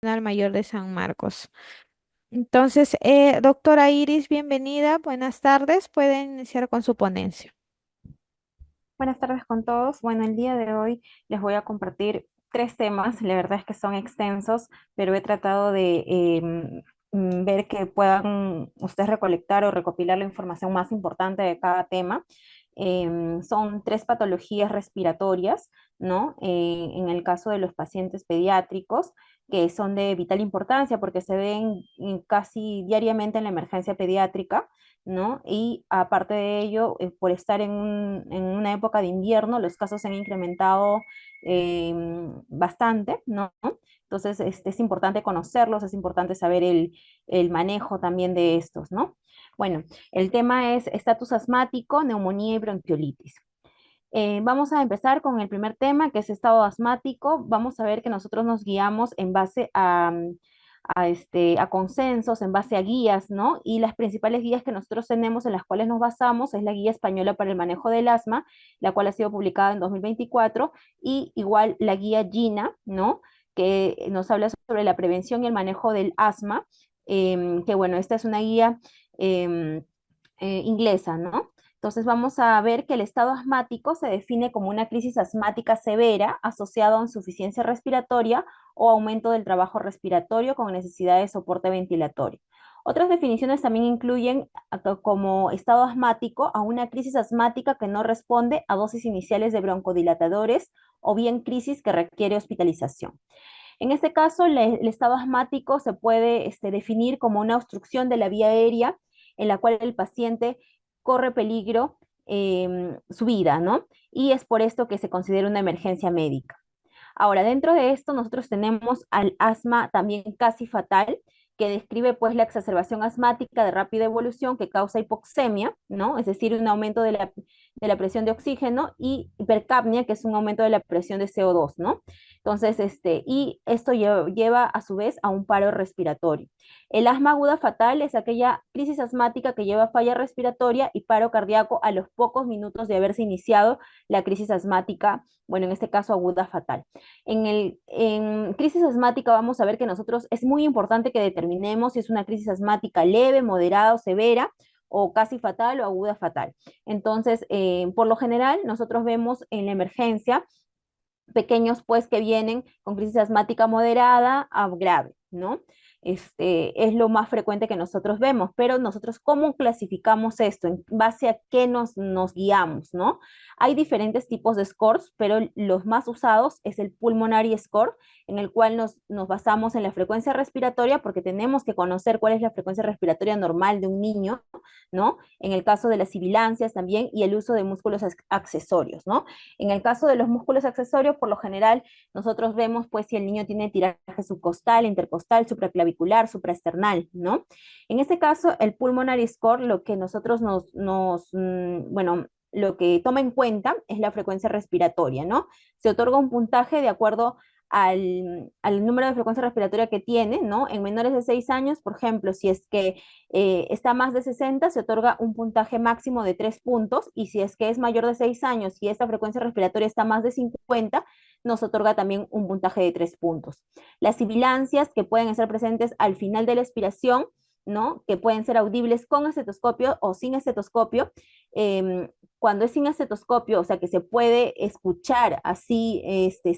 Mayor de San Marcos. Entonces, doctora Iris, bienvenida, buenas tardes, pueden iniciar con su ponencia. Buenas tardes con todos. Bueno, el día de hoy les voy a compartir tres temas. La verdad es que son extensos, pero he tratado de ver que puedan ustedes recolectar o recopilar la información más importante de cada tema. Son tres patologías respiratorias, ¿no? En el caso de los pacientes pediátricos, que son de vital importancia porque se ven casi diariamente en la emergencia pediátrica. ¿No? Y aparte de ello, por estar en una época de invierno, los casos se han incrementado bastante, ¿no? Entonces, es importante conocerlos, es importante saber el manejo también de estos, ¿no? Bueno, el tema es estatus asmático, neumonía y bronquiolitis. Vamos a empezar con el primer tema, que es estado asmático. Vamos a ver que nosotros nos guiamos en base a consensos, en base a guías, ¿no? Y las principales guías que nosotros tenemos en las cuales nos basamos es la Guía Española para el Manejo del Asma, la cual ha sido publicada en 2024, y igual la Guía GINA, ¿no? Que nos habla sobre la prevención y el manejo del asma, que bueno, esta es una guía em, inglesa, ¿no? Entonces vamos a ver que el estado asmático se define como una crisis asmática severa asociada a insuficiencia respiratoria o aumento del trabajo respiratorio con necesidad de soporte ventilatorio. Otras definiciones también incluyen como estado asmático a una crisis asmática que no responde a dosis iniciales de broncodilatadores o bien crisis que requiere hospitalización. En este caso, el estado asmático se puede definir como una obstrucción de la vía aérea en la cual el paciente corre peligro su vida, ¿no? Y es por esto que se considera una emergencia médica. Ahora, dentro de esto, nosotros tenemos al asma también casi fatal, que describe pues la exacerbación asmática de rápida evolución que causa hipoxemia, ¿no? Es decir, un aumento de la presión de oxígeno, y hipercapnia, que es un aumento de la presión de CO2, ¿no? Entonces, y esto lleva a su vez a un paro respiratorio. El asma aguda fatal es aquella crisis asmática que lleva a falla respiratoria y paro cardíaco a los pocos minutos de haberse iniciado la crisis asmática, bueno, en este caso aguda fatal. En crisis asmática vamos a ver que nosotros es muy importante que determinemos si es una crisis asmática leve, moderada o severa, o casi fatal o aguda fatal. Entonces, por lo general, nosotros vemos en la emergencia pequeños pues que vienen con crisis asmática moderada a grave, ¿no? Es lo más frecuente que nosotros vemos, pero nosotros, ¿cómo clasificamos esto? ¿En base a qué nos guiamos, no? Hay diferentes tipos de scores, pero los más usados es el Pulmonary Score, en el cual nos basamos en la frecuencia respiratoria, porque tenemos que conocer cuál es la frecuencia respiratoria normal de un niño, ¿no? En el caso de las sibilancias también, y el uso de músculos accesorios, ¿no? En el caso de los músculos accesorios, por lo general, nosotros vemos pues si el niño tiene tiraje subcostal, intercostal, supraclavicular, supraesternal, ¿no? En este caso, el pulmonary score, lo que nosotros bueno, lo que toma en cuenta es la frecuencia respiratoria, ¿no? Se otorga un puntaje de acuerdo al número de frecuencia respiratoria que tiene, ¿no? En menores de 6 años, por ejemplo, si es que está más de 60, se otorga un puntaje máximo de 3 puntos, y si es que es mayor de 6 años y esta frecuencia respiratoria está más de 50, nos otorga también un puntaje de 3 puntos. Las sibilancias que pueden estar presentes al final de la expiración, ¿no? Que pueden ser audibles con estetoscopio o sin estetoscopio. Cuando es sin estetoscopio, o sea que se puede escuchar así,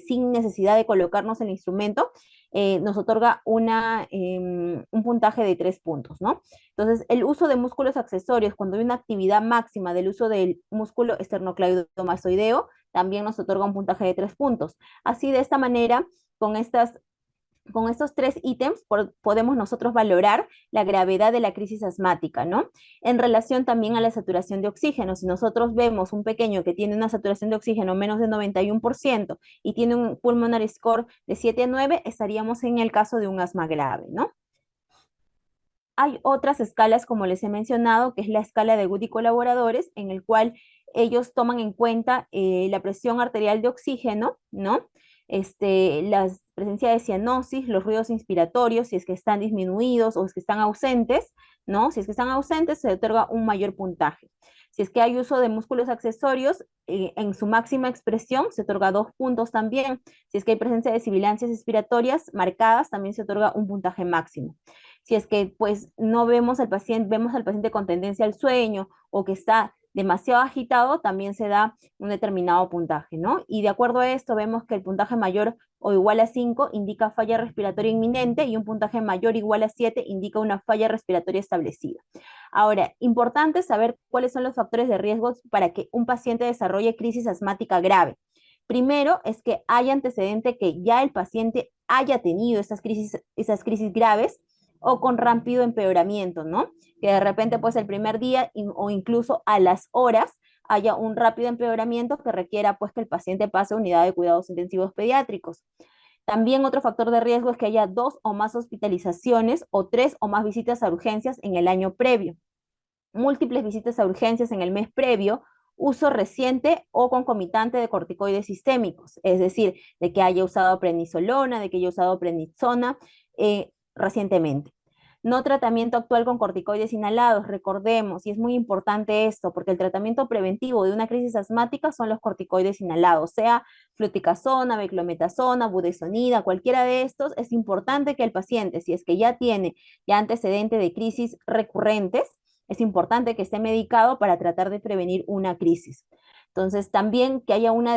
sin necesidad de colocarnos el instrumento, nos otorga un puntaje de 3 puntos, ¿no? Entonces, el uso de músculos accesorios, cuando hay una actividad máxima del uso del músculo esternocleidomastoideo, también nos otorga un puntaje de 3 puntos. Así, de esta manera, con estos tres ítems podemos nosotros valorar la gravedad de la crisis asmática, ¿no? En relación también a la saturación de oxígeno, si nosotros vemos un pequeño que tiene una saturación de oxígeno menos de 91% y tiene un pulmonary score de 7 a 9, estaríamos en el caso de un asma grave, ¿no? Hay otras escalas, como les he mencionado, que es la escala de Good y colaboradores, en el cual ellos toman en cuenta la presión arterial de oxígeno, ¿no? La presencia de cianosis, los ruidos inspiratorios, si es que están disminuidos o es que están ausentes, ¿no? Si es que están ausentes, se otorga un mayor puntaje. Si es que hay uso de músculos accesorios, en su máxima expresión se otorga 2 puntos también. Si es que hay presencia de sibilancias expiratorias marcadas, también se otorga un puntaje máximo. Si es que pues no vemos al paciente con tendencia al sueño o que está demasiado agitado, también se da un determinado puntaje, ¿no? Y de acuerdo a esto, vemos que el puntaje mayor o igual a 5 indica falla respiratoria inminente y un puntaje mayor o igual a 7 indica una falla respiratoria establecida. Ahora, importante saber cuáles son los factores de riesgo para que un paciente desarrolle crisis asmática grave. Primero es que haya antecedente que ya el paciente haya tenido esas crisis graves o con rápido empeoramiento, ¿no? Que de repente, pues el primer día o incluso a las horas haya un rápido empeoramiento que requiera, pues, que el paciente pase a unidad de cuidados intensivos pediátricos. También otro factor de riesgo es que haya 2 o más hospitalizaciones o 3 o más visitas a urgencias en el año previo, múltiples visitas a urgencias en el mes previo, uso reciente o concomitante de corticoides sistémicos, es decir, de que haya usado prednisolona, de que haya usado prednisona recientemente. No tratamiento actual con corticoides inhalados, recordemos, y es muy importante esto, porque el tratamiento preventivo de una crisis asmática son los corticoides inhalados, sea fluticasona, beclometasona, budesonida, cualquiera de estos. Es importante que el paciente, si es que ya tiene ya antecedente de crisis recurrentes, es importante que esté medicado para tratar de prevenir una crisis. Entonces, también que haya un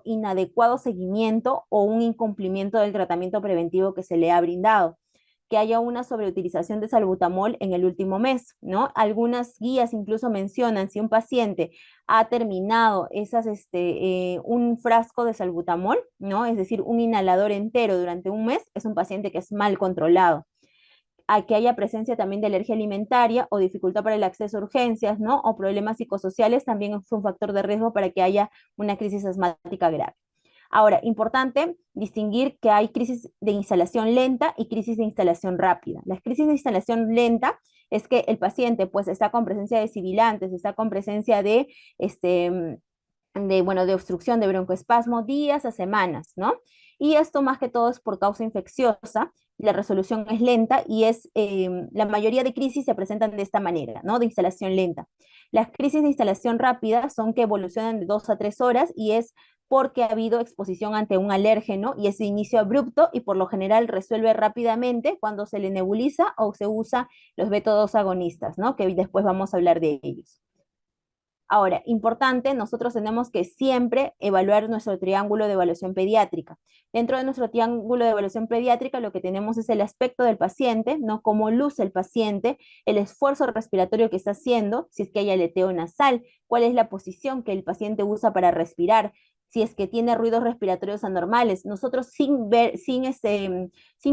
inadecuado seguimiento o un incumplimiento del tratamiento preventivo que se le ha brindado, que haya una sobreutilización de salbutamol en el último mes, ¿no? Algunas guías incluso mencionan si un paciente ha terminado un frasco de salbutamol, ¿no? Es decir, un inhalador entero durante un mes, es un paciente que es mal controlado. A que haya presencia también de alergia alimentaria o dificultad para el acceso a urgencias, ¿no? O problemas psicosociales también es un factor de riesgo para que haya una crisis asmática grave. Ahora, importante distinguir que hay crisis de instalación lenta y crisis de instalación rápida. La crisis de instalación lenta es que el paciente pues está con presencia de sibilantes, está con presencia de obstrucción de broncoespasmo días a semanas, ¿no? Y esto más que todo es por causa infecciosa, la resolución es lenta y la mayoría de crisis se presentan de esta manera, ¿no? De instalación lenta. Las crisis de instalación rápida son que evolucionan de 2 a 3 horas y es porque ha habido exposición ante un alérgeno y es de inicio abrupto y por lo general resuelve rápidamente cuando se le nebuliza o se usa los beta-2 agonistas, ¿no? Que después vamos a hablar de ellos. Ahora, importante, nosotros tenemos que siempre evaluar nuestro triángulo de evaluación pediátrica. Dentro de nuestro triángulo de evaluación pediátrica, lo que tenemos es el aspecto del paciente, ¿no? Cómo luce el paciente, el esfuerzo respiratorio que está haciendo, si es que hay aleteo nasal, cuál es la posición que el paciente usa para respirar, si es que tiene ruidos respiratorios anormales. Nosotros sin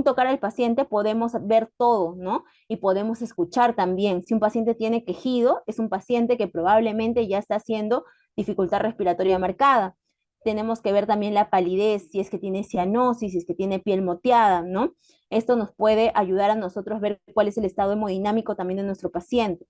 tocar al paciente podemos ver todo, ¿no? Y podemos escuchar también. Si un paciente tiene quejido, es un paciente que probablemente ya está haciendo dificultad respiratoria marcada. Tenemos que ver también la palidez, si es que tiene cianosis, si es que tiene piel moteada, ¿no? Esto nos puede ayudar a nosotros ver cuál es el estado hemodinámico también de nuestro paciente.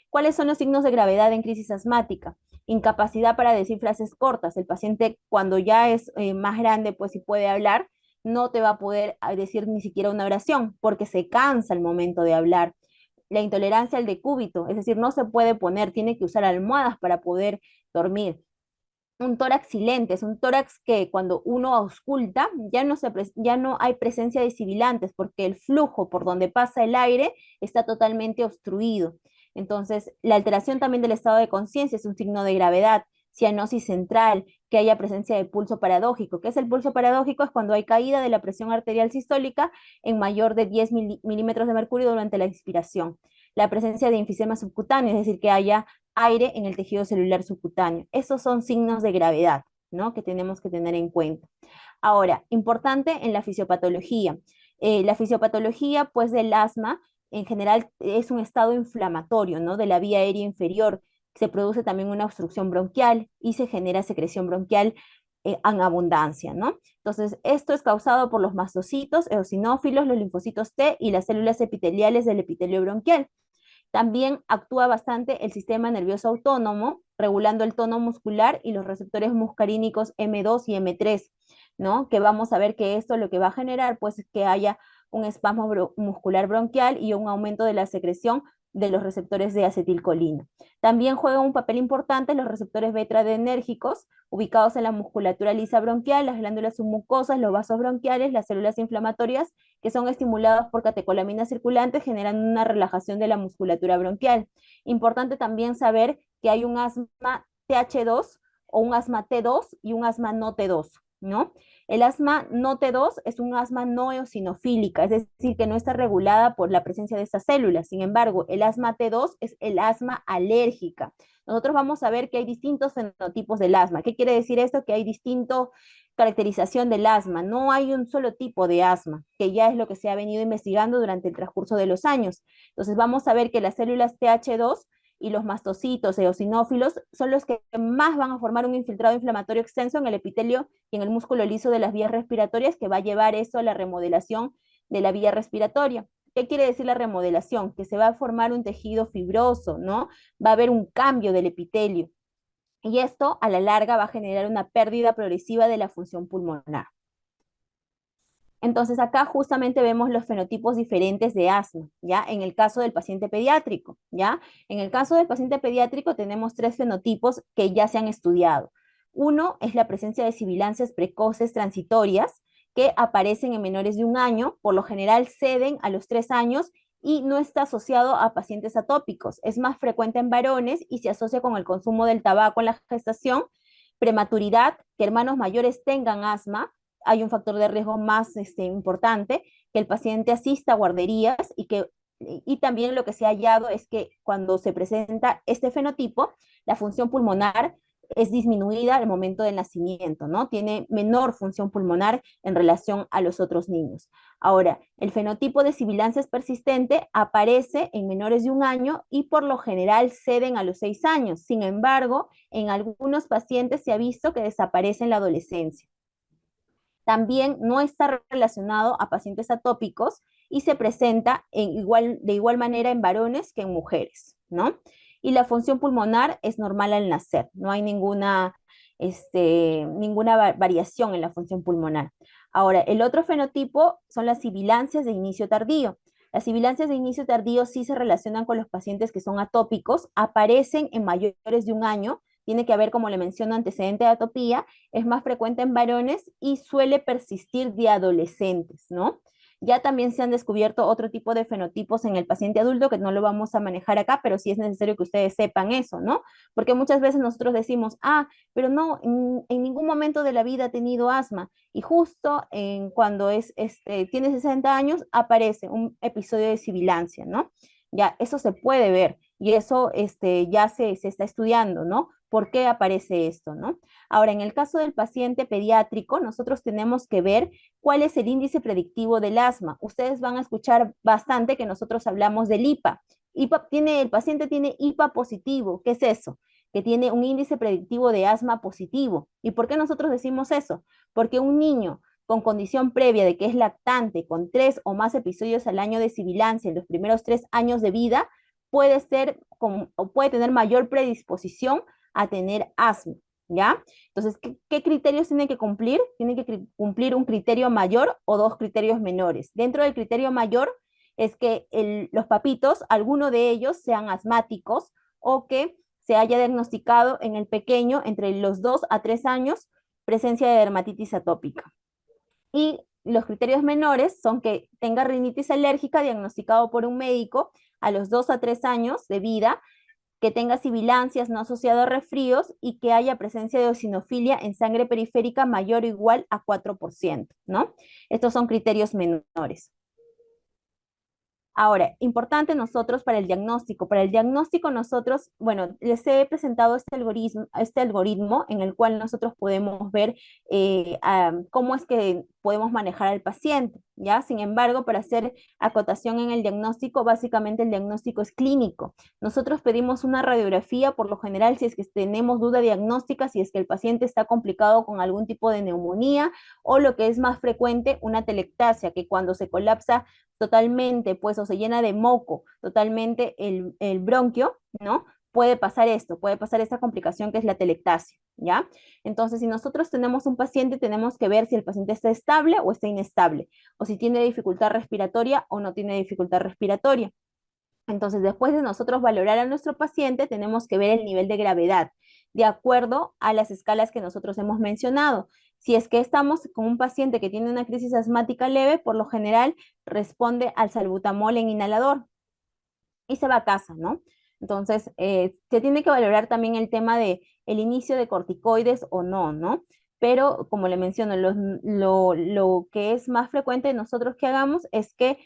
¿Cuáles son los signos de gravedad en crisis asmática? Incapacidad para decir frases cortas. El paciente cuando ya es más grande, pues si puede hablar, no te va a poder decir ni siquiera una oración porque se cansa al momento de hablar. La intolerancia al decúbito, es decir, no se puede poner, tiene que usar almohadas para poder dormir. Un tórax silente, es un tórax que cuando uno ausculta ya no hay presencia de sibilantes porque el flujo por donde pasa el aire está totalmente obstruido. Entonces, la alteración también del estado de conciencia es un signo de gravedad. Cianosis central, que haya presencia de pulso paradójico. ¿Qué es el pulso paradójico? Es cuando hay caída de la presión arterial sistólica en mayor de 10 milímetros de mercurio durante la inspiración. La presencia de enfisema subcutáneo, es decir, que haya aire en el tejido celular subcutáneo. Esos son signos de gravedad, ¿no? Que tenemos que tener en cuenta. Ahora, importante en la fisiopatología. La fisiopatología, pues, del asma, en general, es un estado inflamatorio, ¿no? De la vía aérea inferior. Se produce también una obstrucción bronquial y se genera secreción bronquial en abundancia, ¿no? Entonces, esto es causado por los mastocitos, eosinófilos, los linfocitos T y las células epiteliales del epitelio bronquial. También actúa bastante el sistema nervioso autónomo, regulando el tono muscular y los receptores muscarínicos M2 y M3, ¿no? Que vamos a ver que esto lo que va a generar, pues, es que haya un espasmo muscular bronquial y un aumento de la secreción de los receptores de acetilcolina. También juegan un papel importante los receptores beta-adrenérgicos, ubicados en la musculatura lisa bronquial, las glándulas submucosas, los vasos bronquiales, las células inflamatorias, que son estimulados por catecolaminas circulantes, generan una relajación de la musculatura bronquial. Importante también saber que hay un asma TH2 o un asma T2 y un asma no T2, ¿no? El asma no T2 es un asma no eosinofílica, es decir, que no está regulada por la presencia de estas células. Sin embargo, el asma T2 es el asma alérgica. Nosotros vamos a ver que hay distintos fenotipos del asma. ¿Qué quiere decir esto? Que hay distinto caracterización del asma. No hay un solo tipo de asma, que ya es lo que se ha venido investigando durante el transcurso de los años. Entonces vamos a ver que las células TH2 y los mastocitos eosinófilos son los que más van a formar un infiltrado inflamatorio extenso en el epitelio y en el músculo liso de las vías respiratorias, que va a llevar eso a la remodelación de la vía respiratoria. ¿Qué quiere decir la remodelación? Que se va a formar un tejido fibroso, ¿no? Va a haber un cambio del epitelio. Y esto a la larga va a generar una pérdida progresiva de la función pulmonar. Entonces acá justamente vemos los fenotipos diferentes de asma, ¿ya? En el caso del paciente pediátrico, ¿ya? En el caso del paciente pediátrico tenemos tres fenotipos que ya se han estudiado. Uno es la presencia de sibilancias precoces transitorias que aparecen en menores de 1 año, por lo general ceden a los 3 años y no está asociado a pacientes atópicos. Es más frecuente en varones y se asocia con el consumo del tabaco en la gestación, prematuridad, que hermanos mayores tengan asma, hay un factor de riesgo más importante, que el paciente asista a guarderías y también lo que se ha hallado es que cuando se presenta este fenotipo, la función pulmonar es disminuida al momento del nacimiento, ¿no? Tiene menor función pulmonar en relación a los otros niños. Ahora, el fenotipo de sibilancia persistente aparece en menores de 1 año y por lo general ceden a los 6 años. Sin embargo, en algunos pacientes se ha visto que desaparece en la adolescencia. También no está relacionado a pacientes atópicos y se presenta de igual manera en varones que en mujeres, ¿no? Y la función pulmonar es normal al nacer, no hay ninguna variación en la función pulmonar. Ahora, el otro fenotipo son las sibilancias de inicio tardío. Las sibilancias de inicio tardío sí se relacionan con los pacientes que son atópicos, aparecen en mayores de 1 año, tiene que haber, como le menciono, antecedente de atopía, es más frecuente en varones y suele persistir de adolescentes, ¿no? Ya también se han descubierto otro tipo de fenotipos en el paciente adulto que no lo vamos a manejar acá, pero sí es necesario que ustedes sepan eso, ¿no? Porque muchas veces nosotros decimos, pero no, en ningún momento de la vida ha tenido asma y justo cuando tiene 60 años aparece un episodio de sibilancia, ¿no? Ya, eso se puede ver y eso ya se está estudiando, ¿no? ¿Por qué aparece esto, no? Ahora, en el caso del paciente pediátrico, nosotros tenemos que ver cuál es el índice predictivo del asma. Ustedes van a escuchar bastante que nosotros hablamos del IPA. El paciente tiene IPA positivo. ¿Qué es eso? Que tiene un índice predictivo de asma positivo. ¿Y por qué nosotros decimos eso? Porque un niño con condición previa de que es lactante, con 3 o más episodios al año de sibilancia en los primeros 3 años de vida, puede tener mayor predisposición a tener asma, ¿ya? Entonces, ¿qué criterios tiene que cumplir? Tiene que cumplir un criterio mayor o dos criterios menores. Dentro del criterio mayor es que los papitos, alguno de ellos sean asmáticos o que se haya diagnosticado en el pequeño entre los 2 a 3 años presencia de dermatitis atópica. Y los criterios menores son que tenga rinitis alérgica diagnosticado por un médico a los 2 a 3 años de vida, que tenga sibilancias no asociado a resfríos y que haya presencia de eosinofilia en sangre periférica mayor o igual a 4%, ¿no? Estos son criterios menores. Ahora, importante nosotros para el diagnóstico. Para el diagnóstico nosotros, bueno, les he presentado este algoritmo en el cual nosotros podemos ver cómo es que podemos manejar al paciente, ¿ya? Sin embargo, para hacer acotación en el diagnóstico, básicamente el diagnóstico es clínico. Nosotros pedimos una radiografía, por lo general, si es que tenemos duda diagnóstica, si es que el paciente está complicado con algún tipo de neumonía o lo que es más frecuente, una telectasia, que cuando se colapsa totalmente, pues, o se llena de moco totalmente el bronquio, ¿no? Puede pasar esto, puede pasar esta complicación que es la telectasia, ¿ya? Entonces, si nosotros tenemos un paciente, tenemos que ver si el paciente está estable o está inestable, o si tiene dificultad respiratoria o no tiene dificultad respiratoria. Entonces, después de nosotros valorar a nuestro paciente, tenemos que ver el nivel de gravedad, de acuerdo a las escalas que nosotros hemos mencionado. Si es que estamos con un paciente que tiene una crisis asmática leve, por lo general responde al salbutamol en inhalador y se va a casa, ¿no? Entonces, se tiene que valorar también el tema de el inicio de corticoides o no, ¿no? Pero, como le menciono, lo que es más frecuente nosotros que hagamos es que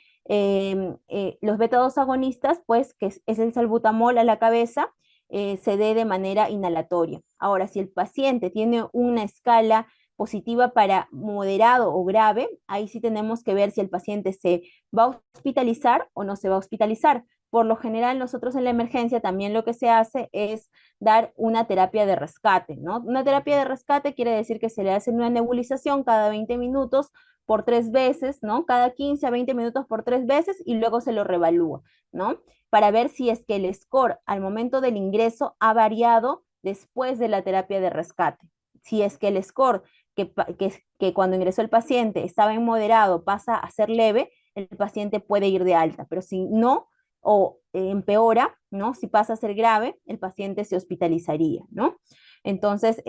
los beta-2 agonistas, pues, que es el salbutamol a la cabeza, se dé de manera inhalatoria. Ahora, si el paciente tiene una escala positiva para moderado o grave, ahí sí tenemos que ver si el paciente se va a hospitalizar o no se va a hospitalizar. Por lo general, nosotros en la emergencia también lo que se hace es dar una terapia de rescate, ¿no? Una terapia de rescate quiere decir que se le hace una nebulización cada 20 minutos por 3 veces, ¿no? Cada 15 a 20 minutos por 3 veces y luego se lo revalúa, ¿no? Para ver si es que el score al momento del ingreso ha variado después de la terapia de rescate. Si es que el score que cuando ingresó el paciente estaba en moderado pasa a ser leve, el paciente puede ir de alta, pero si no, o empeora, ¿no? Si pasa a ser grave, el paciente se hospitalizaría, ¿no? Entonces,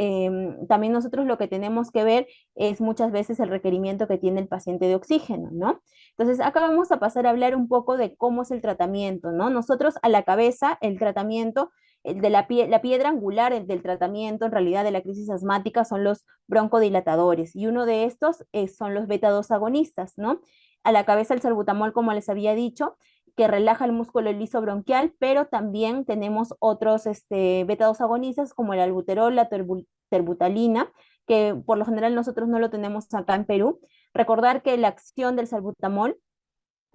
también nosotros lo que tenemos que ver es muchas veces el requerimiento que tiene el paciente de oxígeno, ¿no? Entonces, acá vamos a pasar a hablar un poco de cómo es el tratamiento, ¿no? Nosotros a la cabeza, el tratamiento de la piedra angular del tratamiento, en realidad, de la crisis asmática son los broncodilatadores, y uno de estos son los beta-2 agonistas, ¿no? A la cabeza el salbutamol, como les había dicho, que relaja el músculo liso bronquial, pero también tenemos otros beta-2 agonistas como el albuterol, la terbutalina, que por lo general nosotros no lo tenemos acá en Perú. Recordar que la acción del salbutamol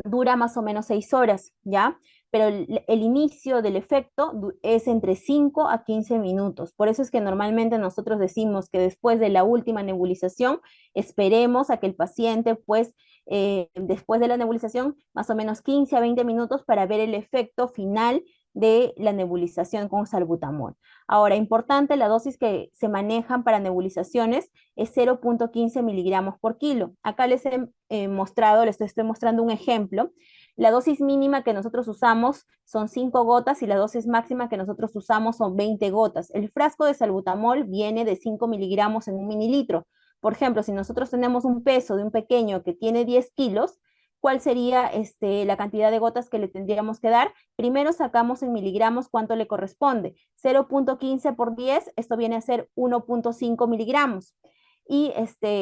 dura más o menos 6 horas, ¿ya? Pero el inicio del efecto es entre 5 a 15 minutos. Por eso es que normalmente nosotros decimos que después de la última nebulización, esperemos a que el paciente, pues, después de la nebulización, más o menos 15 a 20 minutos para ver el efecto final de la nebulización con salbutamol. Ahora, importante, la dosis que se manejan para nebulizaciones es 0.15 miligramos por kilo. Acá les he mostrado, les estoy mostrando un ejemplo. La dosis mínima que nosotros usamos son 5 gotas y la dosis máxima que nosotros usamos son 20 gotas. El frasco de salbutamol viene de 5 miligramos en un mililitro. Por ejemplo, si nosotros tenemos un peso de un pequeño que tiene 10 kilos, ¿cuál sería la cantidad de gotas que le tendríamos que dar? Primero sacamos en miligramos cuánto le corresponde. 0.15 por 10, esto viene a ser 1.5 miligramos. Y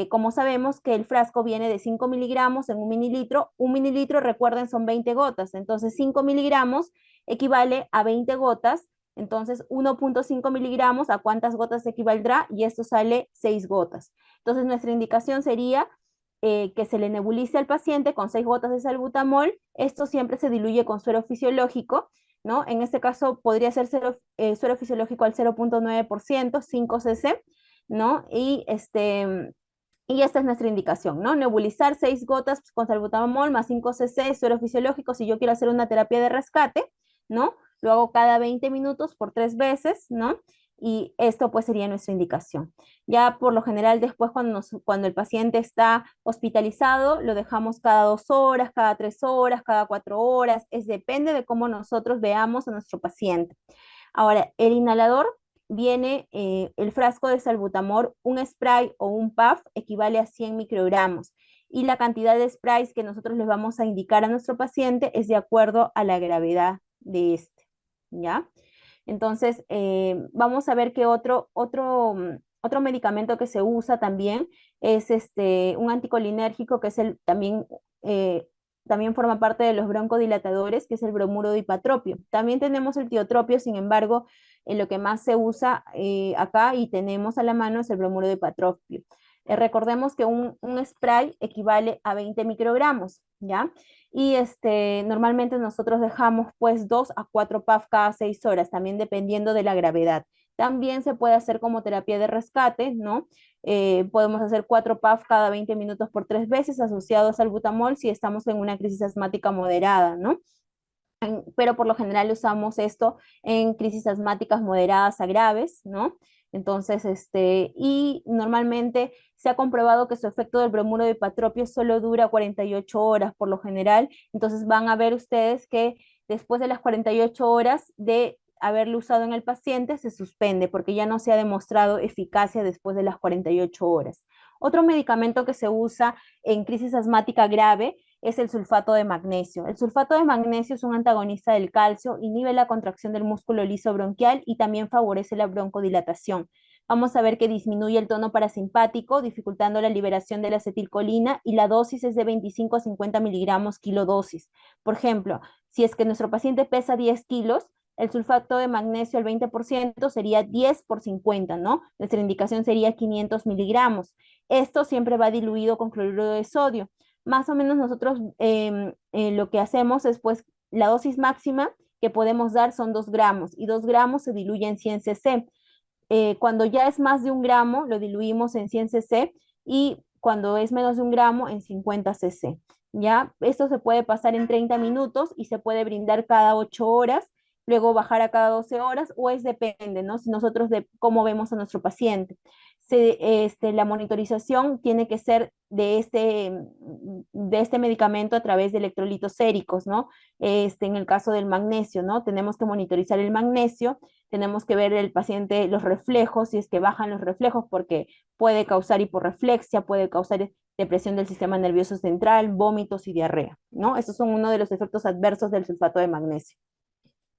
como sabemos que el frasco viene de 5 miligramos en un mililitro, recuerden, son 20 gotas. Entonces, 5 miligramos equivale a 20 gotas. Entonces, 1.5 miligramos, ¿a cuántas gotas equivaldrá? Y esto sale 6 gotas. Entonces, nuestra indicación sería que se le nebulice al paciente con 6 gotas de salbutamol. Esto siempre se diluye con suero fisiológico, ¿no? En este caso podría ser suero fisiológico al 0.9%, 5 cc, ¿no? Y esta es nuestra indicación, ¿no? Nebulizar 6 gotas con salbutamol más 5 cc suero fisiológico si yo quiero hacer una terapia de rescate, ¿no? Lo hago cada 20 minutos por 3 veces, ¿no? Y esto pues sería nuestra indicación. Ya por lo general después cuando el paciente está hospitalizado, lo dejamos cada 2 horas, cada 3 horas, cada 4 horas, depende de cómo nosotros veamos a nuestro paciente. Ahora, el inhalador viene el frasco de salbutamol, un spray o un puff equivale a 100 microgramos y la cantidad de sprays que nosotros les vamos a indicar a nuestro paciente es de acuerdo a la gravedad de este, ¿ya? Entonces, vamos a ver que otro medicamento que se usa también es un anticolinérgico que es también forma parte de los broncodilatadores, que es el bromuro de ipatropio. También tenemos el tiotropio, sin embargo, lo que más se usa acá y tenemos a la mano es el bromuro de ipatropio. Recordemos que un spray equivale a 20 microgramos, ¿ya? Y normalmente nosotros dejamos pues 2 a 4 puff cada 6 horas, también dependiendo de la gravedad. También se puede hacer como terapia de rescate, ¿no? Podemos hacer 4 puff cada 20 minutos por 3 veces asociados al butamol si estamos en una crisis asmática moderada, ¿no? Pero por lo general usamos esto en crisis asmáticas moderadas a graves, ¿no? Entonces, y normalmente se ha comprobado que su efecto del bromuro de ipatropio solo dura 48 horas por lo general, entonces van a ver ustedes que después de las 48 horas de haberlo usado en el paciente, se suspende porque ya no se ha demostrado eficacia después de las 48 horas. Otro medicamento que se usa en crisis asmática grave es el sulfato de magnesio. El sulfato de magnesio es un antagonista del calcio, inhibe la contracción del músculo liso bronquial y también favorece la broncodilatación. Vamos a ver que disminuye el tono parasimpático, dificultando la liberación de la acetilcolina, y la dosis es de 25 a 50 miligramos kilodosis. Por ejemplo, si es que nuestro paciente pesa 10 kilos, el sulfato de magnesio al 20% sería 10 por 50, ¿no? Nuestra indicación sería 500 miligramos. Esto siempre va diluido con cloruro de sodio. Más o menos nosotros lo que hacemos es, pues, la dosis máxima que podemos dar son 2 gramos, y 2 gramos se diluye en 100 cc. Cuando ya es más de 1 gramo, lo diluimos en 100 cc, y cuando es menos de 1 gramo, en 50 cc. ¿Ya? Esto se puede pasar en 30 minutos y se puede brindar cada 8 horas, luego bajar a cada 12 horas, o es depende, ¿no? Si nosotros de cómo vemos a nuestro paciente. La monitorización tiene que ser de este medicamento a través de electrolitos séricos, ¿no? En el caso del magnesio, ¿no? Tenemos que monitorizar el magnesio, tenemos que ver el paciente los reflejos, si es que bajan los reflejos, porque puede causar hiporreflexia, puede causar depresión del sistema nervioso central, vómitos y diarrea, ¿no? Estos son uno de los efectos adversos del sulfato de magnesio.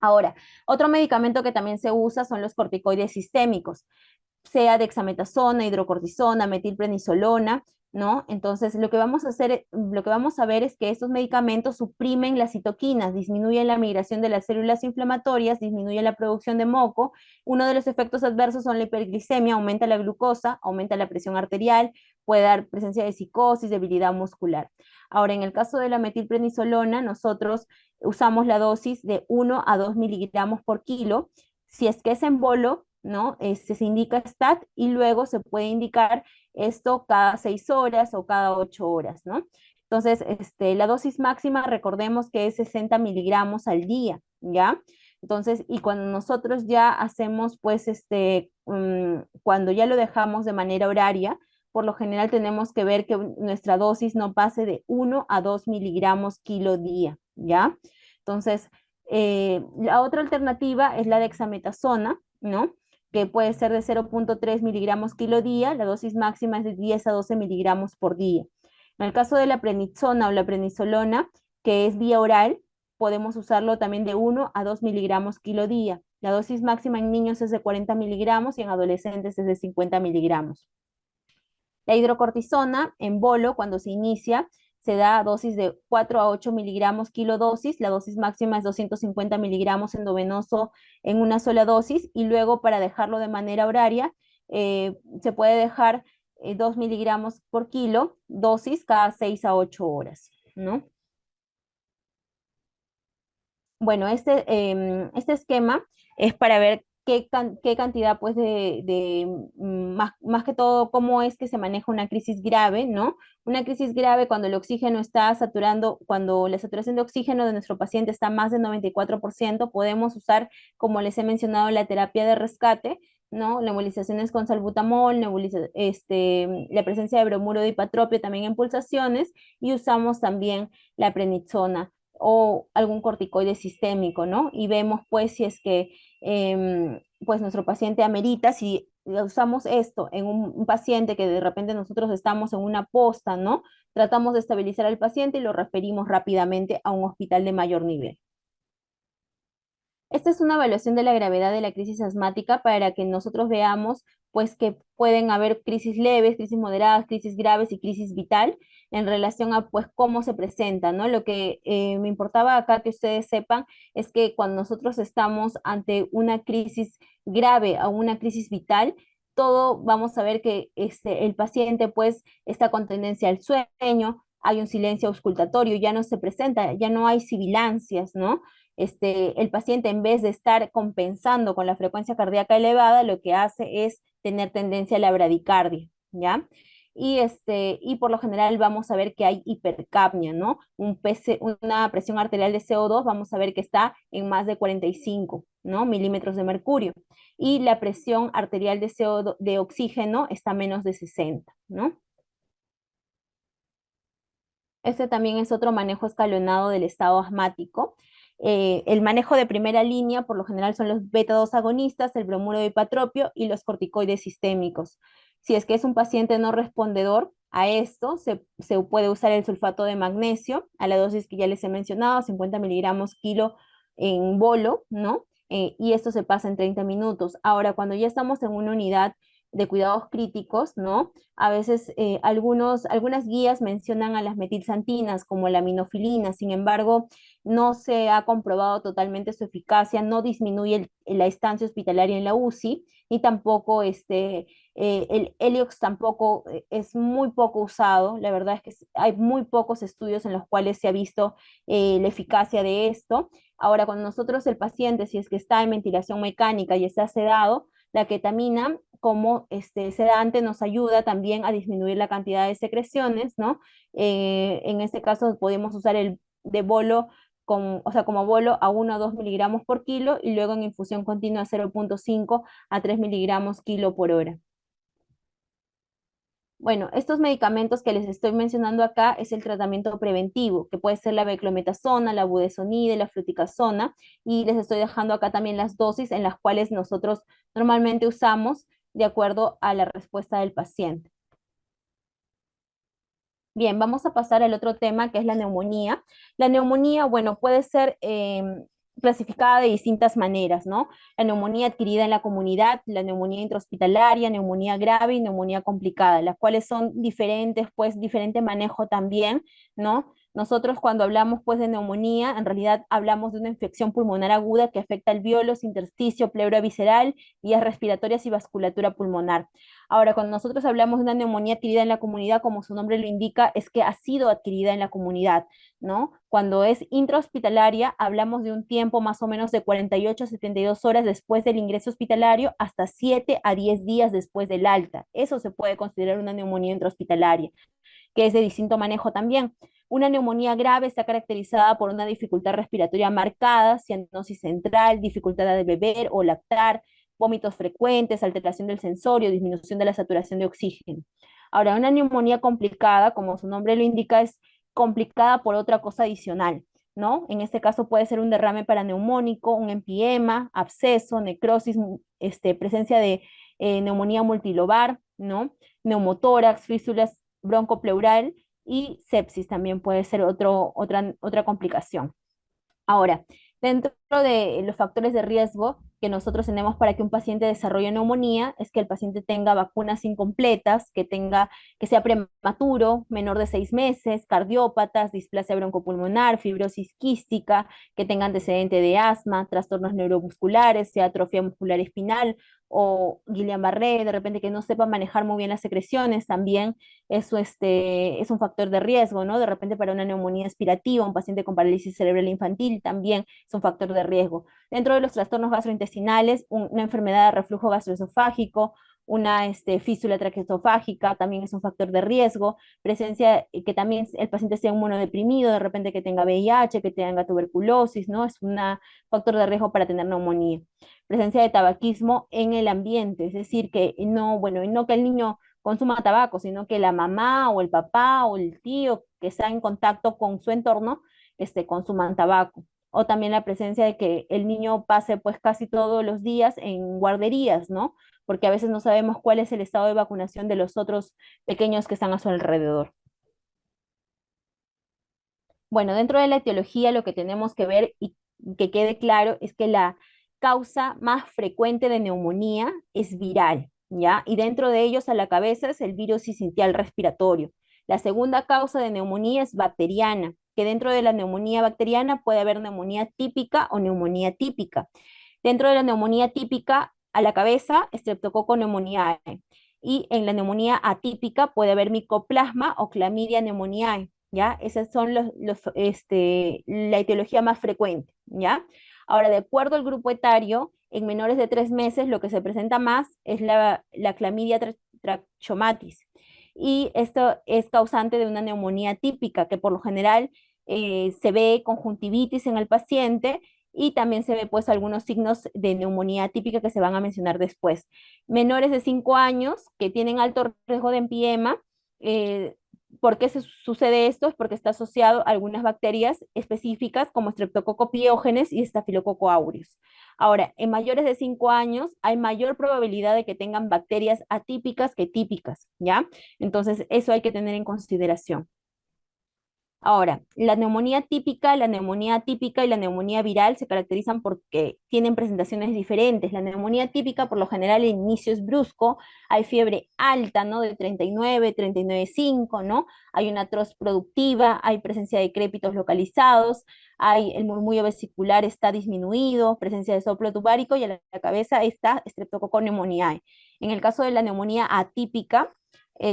Ahora, otro medicamento que también se usa son los corticoides sistémicos, sea dexametasona, hidrocortisona, metilprednisolona, ¿no? Entonces, lo que vamos a ver es que estos medicamentos suprimen las citoquinas, disminuyen la migración de las células inflamatorias, disminuyen la producción de moco. Uno de los efectos adversos son la hiperglicemia, aumenta la glucosa, aumenta la presión arterial, puede dar presencia de psicosis, debilidad muscular. Ahora, en el caso de la metilprednisolona, nosotros usamos la dosis de 1 a 2 miligramos por kilo. Si es que es en bolo, ¿no? Se indica STAT, y luego se puede indicar esto cada 6 horas o cada 8 horas, ¿no? Entonces, la dosis máxima, recordemos que es 60 miligramos al día, ¿ya? Entonces, y cuando nosotros ya hacemos, pues, cuando ya lo dejamos de manera horaria, por lo general tenemos que ver que nuestra dosis no pase de 1 a 2 miligramos kilo día, ¿ya? Entonces, la otra alternativa es la dexametasona, ¿no? Que puede ser de 0,3 miligramos kilo día, la dosis máxima es de 10 a 12 miligramos por día. En el caso de la prednisona o la prednisolona, que es vía oral, podemos usarlo también de 1 a 2 miligramos kilo día. La dosis máxima en niños es de 40 miligramos y en adolescentes es de 50 miligramos. La hidrocortisona en bolo, cuando se inicia, se da dosis de 4 a 8 miligramos kilodosis. La dosis máxima es 250 miligramos endovenoso en una sola dosis, y luego, para dejarlo de manera horaria, se puede dejar 2 miligramos por kilo dosis cada 6 a 8 horas, ¿no? Bueno, este esquema es para ver qué cantidad, pues, más que todo, cómo es que se maneja una crisis grave, ¿no? Una crisis grave, cuando el oxígeno está saturando, cuando la saturación de oxígeno de nuestro paciente está más del 94%, podemos usar, como les he mencionado, la terapia de rescate, ¿no? Nebulizaciones con salbutamol, la presencia de bromuro de hipatropio también en pulsaciones, y usamos también la prednisona o algún corticoide sistémico, ¿no? Y vemos, pues, si es que pues nuestro paciente amerita, si usamos esto en un paciente que de repente nosotros estamos en una posta, ¿no? Tratamos de estabilizar al paciente y lo referimos rápidamente a un hospital de mayor nivel. Esta es una evaluación de la gravedad de la crisis asmática para que nosotros veamos, pues, que pueden haber crisis leves, crisis moderadas, crisis graves y crisis vital, en relación a, pues, cómo se presenta, ¿no? Lo que me importaba acá que ustedes sepan es que cuando nosotros estamos ante una crisis grave o una crisis vital, todo vamos a ver que el paciente, pues, está con tendencia al sueño, hay un silencio auscultatorio, ya no se presenta, ya no hay sibilancias, ¿no? El paciente, en vez de estar compensando con la frecuencia cardíaca elevada, lo que hace es tener tendencia a la bradicardia, ¿ya? Y por lo general vamos a ver que hay hipercapnia, ¿no? Una presión arterial de CO2, vamos a ver que está en más de 45, ¿no? Milímetros de mercurio. Y la presión arterial de CO2, de oxígeno, está a menos de 60, ¿no? Este también es otro manejo escalonado del estado asmático. El manejo de primera línea, por lo general, son los beta-2 agonistas, el bromuro de ipatropio y los corticoides sistémicos. Si es que es un paciente no respondedor a esto, se puede usar el sulfato de magnesio a la dosis que ya les he mencionado, 50 miligramos kilo en bolo, ¿no? Y esto se pasa en 30 minutos. Ahora, cuando ya estamos en una unidad de cuidados críticos, ¿no? A veces algunas guías mencionan a las metilsantinas como la aminofilina, sin embargo, no se ha comprobado totalmente su eficacia, no disminuye la estancia hospitalaria en la UCI, ni tampoco el Heliox tampoco es muy poco usado. La verdad es que hay muy pocos estudios en los cuales se ha visto la eficacia de esto. Ahora, con nosotros el paciente, si es que está en ventilación mecánica y está sedado, la ketamina como sedante nos ayuda también a disminuir la cantidad de secreciones, ¿no? En este caso podemos usar el de bolo, o sea, como bolo a 1 o 2 miligramos por kilo y luego en infusión continua 0,5 a 3 miligramos kilo por hora. Bueno, estos medicamentos que les estoy mencionando acá es el tratamiento preventivo, que puede ser la beclometasona, la budesonide, la fluticasona, y les estoy dejando acá también las dosis en las cuales nosotros normalmente usamos de acuerdo a la respuesta del paciente. Bien, vamos a pasar al otro tema que es la neumonía. La neumonía, bueno, puede ser clasificada de distintas maneras, ¿no? La neumonía adquirida en la comunidad, la neumonía intrahospitalaria, neumonía grave y neumonía complicada, las cuales son diferentes, pues diferente manejo también, ¿no? Nosotros cuando hablamos pues de neumonía, en realidad hablamos de una infección pulmonar aguda que afecta alvéolos, intersticio, pleura visceral, vías respiratorias y vasculatura pulmonar. Ahora, cuando nosotros hablamos de una neumonía adquirida en la comunidad, como su nombre lo indica, es que ha sido adquirida en la comunidad, ¿no? Cuando es intrahospitalaria, hablamos de un tiempo más o menos de 48 a 72 horas después del ingreso hospitalario hasta 7 a 10 días después del alta. Eso se puede considerar una neumonía intrahospitalaria, que es de distinto manejo también. Una neumonía grave está caracterizada por una dificultad respiratoria marcada, cianosis central, dificultad de beber o lactar, vómitos frecuentes, alteración del sensorio, disminución de la saturación de oxígeno. Ahora, una neumonía complicada, como su nombre lo indica, es complicada por otra cosa adicional, ¿no? En este caso puede ser un derrame paraneumónico, un empiema, absceso, necrosis, presencia de neumonía multilobar, ¿no? Neumotórax, fístulas broncopleural y sepsis también puede ser otra complicación. Ahora, dentro de los factores de riesgo que nosotros tenemos para que un paciente desarrolle neumonía es que el paciente tenga vacunas incompletas, que sea prematuro, menor de 6 meses, cardiópatas, displasia broncopulmonar, fibrosis quística, que tenga antecedente de asma, trastornos neuromusculares, sea atrofia muscular espinal o Guillain-Barré, de repente que no sepa manejar muy bien las secreciones, también eso es un factor de riesgo, ¿no? De repente para una neumonía aspirativa, un paciente con parálisis cerebral infantil también es un factor de riesgo. Dentro de los trastornos gastrointestinales, una enfermedad de reflujo gastroesofágico, una fístula traqueosofágica también es un factor de riesgo, presencia que también el paciente sea inmunodeprimido, de repente que tenga VIH, que tenga tuberculosis, ¿no? Es un factor de riesgo para tener neumonía. Presencia de tabaquismo en el ambiente, es decir, que no, bueno, y no que el niño consuma tabaco, sino que la mamá o el papá o el tío que está en contacto con su entorno, consuman tabaco. O también la presencia de que el niño pase pues casi todos los días en guarderías, ¿no? Porque a veces no sabemos cuál es el estado de vacunación de los otros pequeños que están a su alrededor. Bueno, dentro de la etiología lo que tenemos que ver y que quede claro es que la causa más frecuente de neumonía es viral, ¿ya? Y dentro de ellos a la cabeza es el virus sincitial respiratorio. La segunda causa de neumonía es bacteriana, que dentro de la neumonía bacteriana puede haber neumonía típica o neumonía típica. Dentro de la neumonía típica a la cabeza, Streptococcus pneumoniae. Y en la neumonía atípica puede haber micoplasma o clamidia pneumoniae. ¿Ya? Esas son la etiología más frecuente, ¿ya? Ahora, de acuerdo al grupo etario, en menores de 3 meses lo que se presenta más es la clamidia trachomatis. Y esto es causante de una neumonía típica, que por lo general se ve conjuntivitis en el paciente y también se ve pues algunos signos de neumonía típica que se van a mencionar después. Menores de 5 años que tienen alto riesgo de empiema, ¿Por qué se sucede esto? Es porque está asociado a algunas bacterias específicas como Streptococcus pyogenes y Staphylococcus aureus. Ahora, en mayores de 5 años hay mayor probabilidad de que tengan bacterias atípicas que típicas, ¿ya? Entonces, eso hay que tener en consideración. Ahora, la neumonía típica, la neumonía atípica y la neumonía viral se caracterizan porque tienen presentaciones diferentes. La neumonía típica, por lo general, el inicio es brusco, hay fiebre alta, ¿no? De 39, 39,5, ¿no? Hay una tos productiva, hay presencia de crépitos localizados, hay el murmullo vesicular está disminuido, presencia de soplo tubárico y a la cabeza está Streptococcus pneumoniae. En el caso de la neumonía atípica,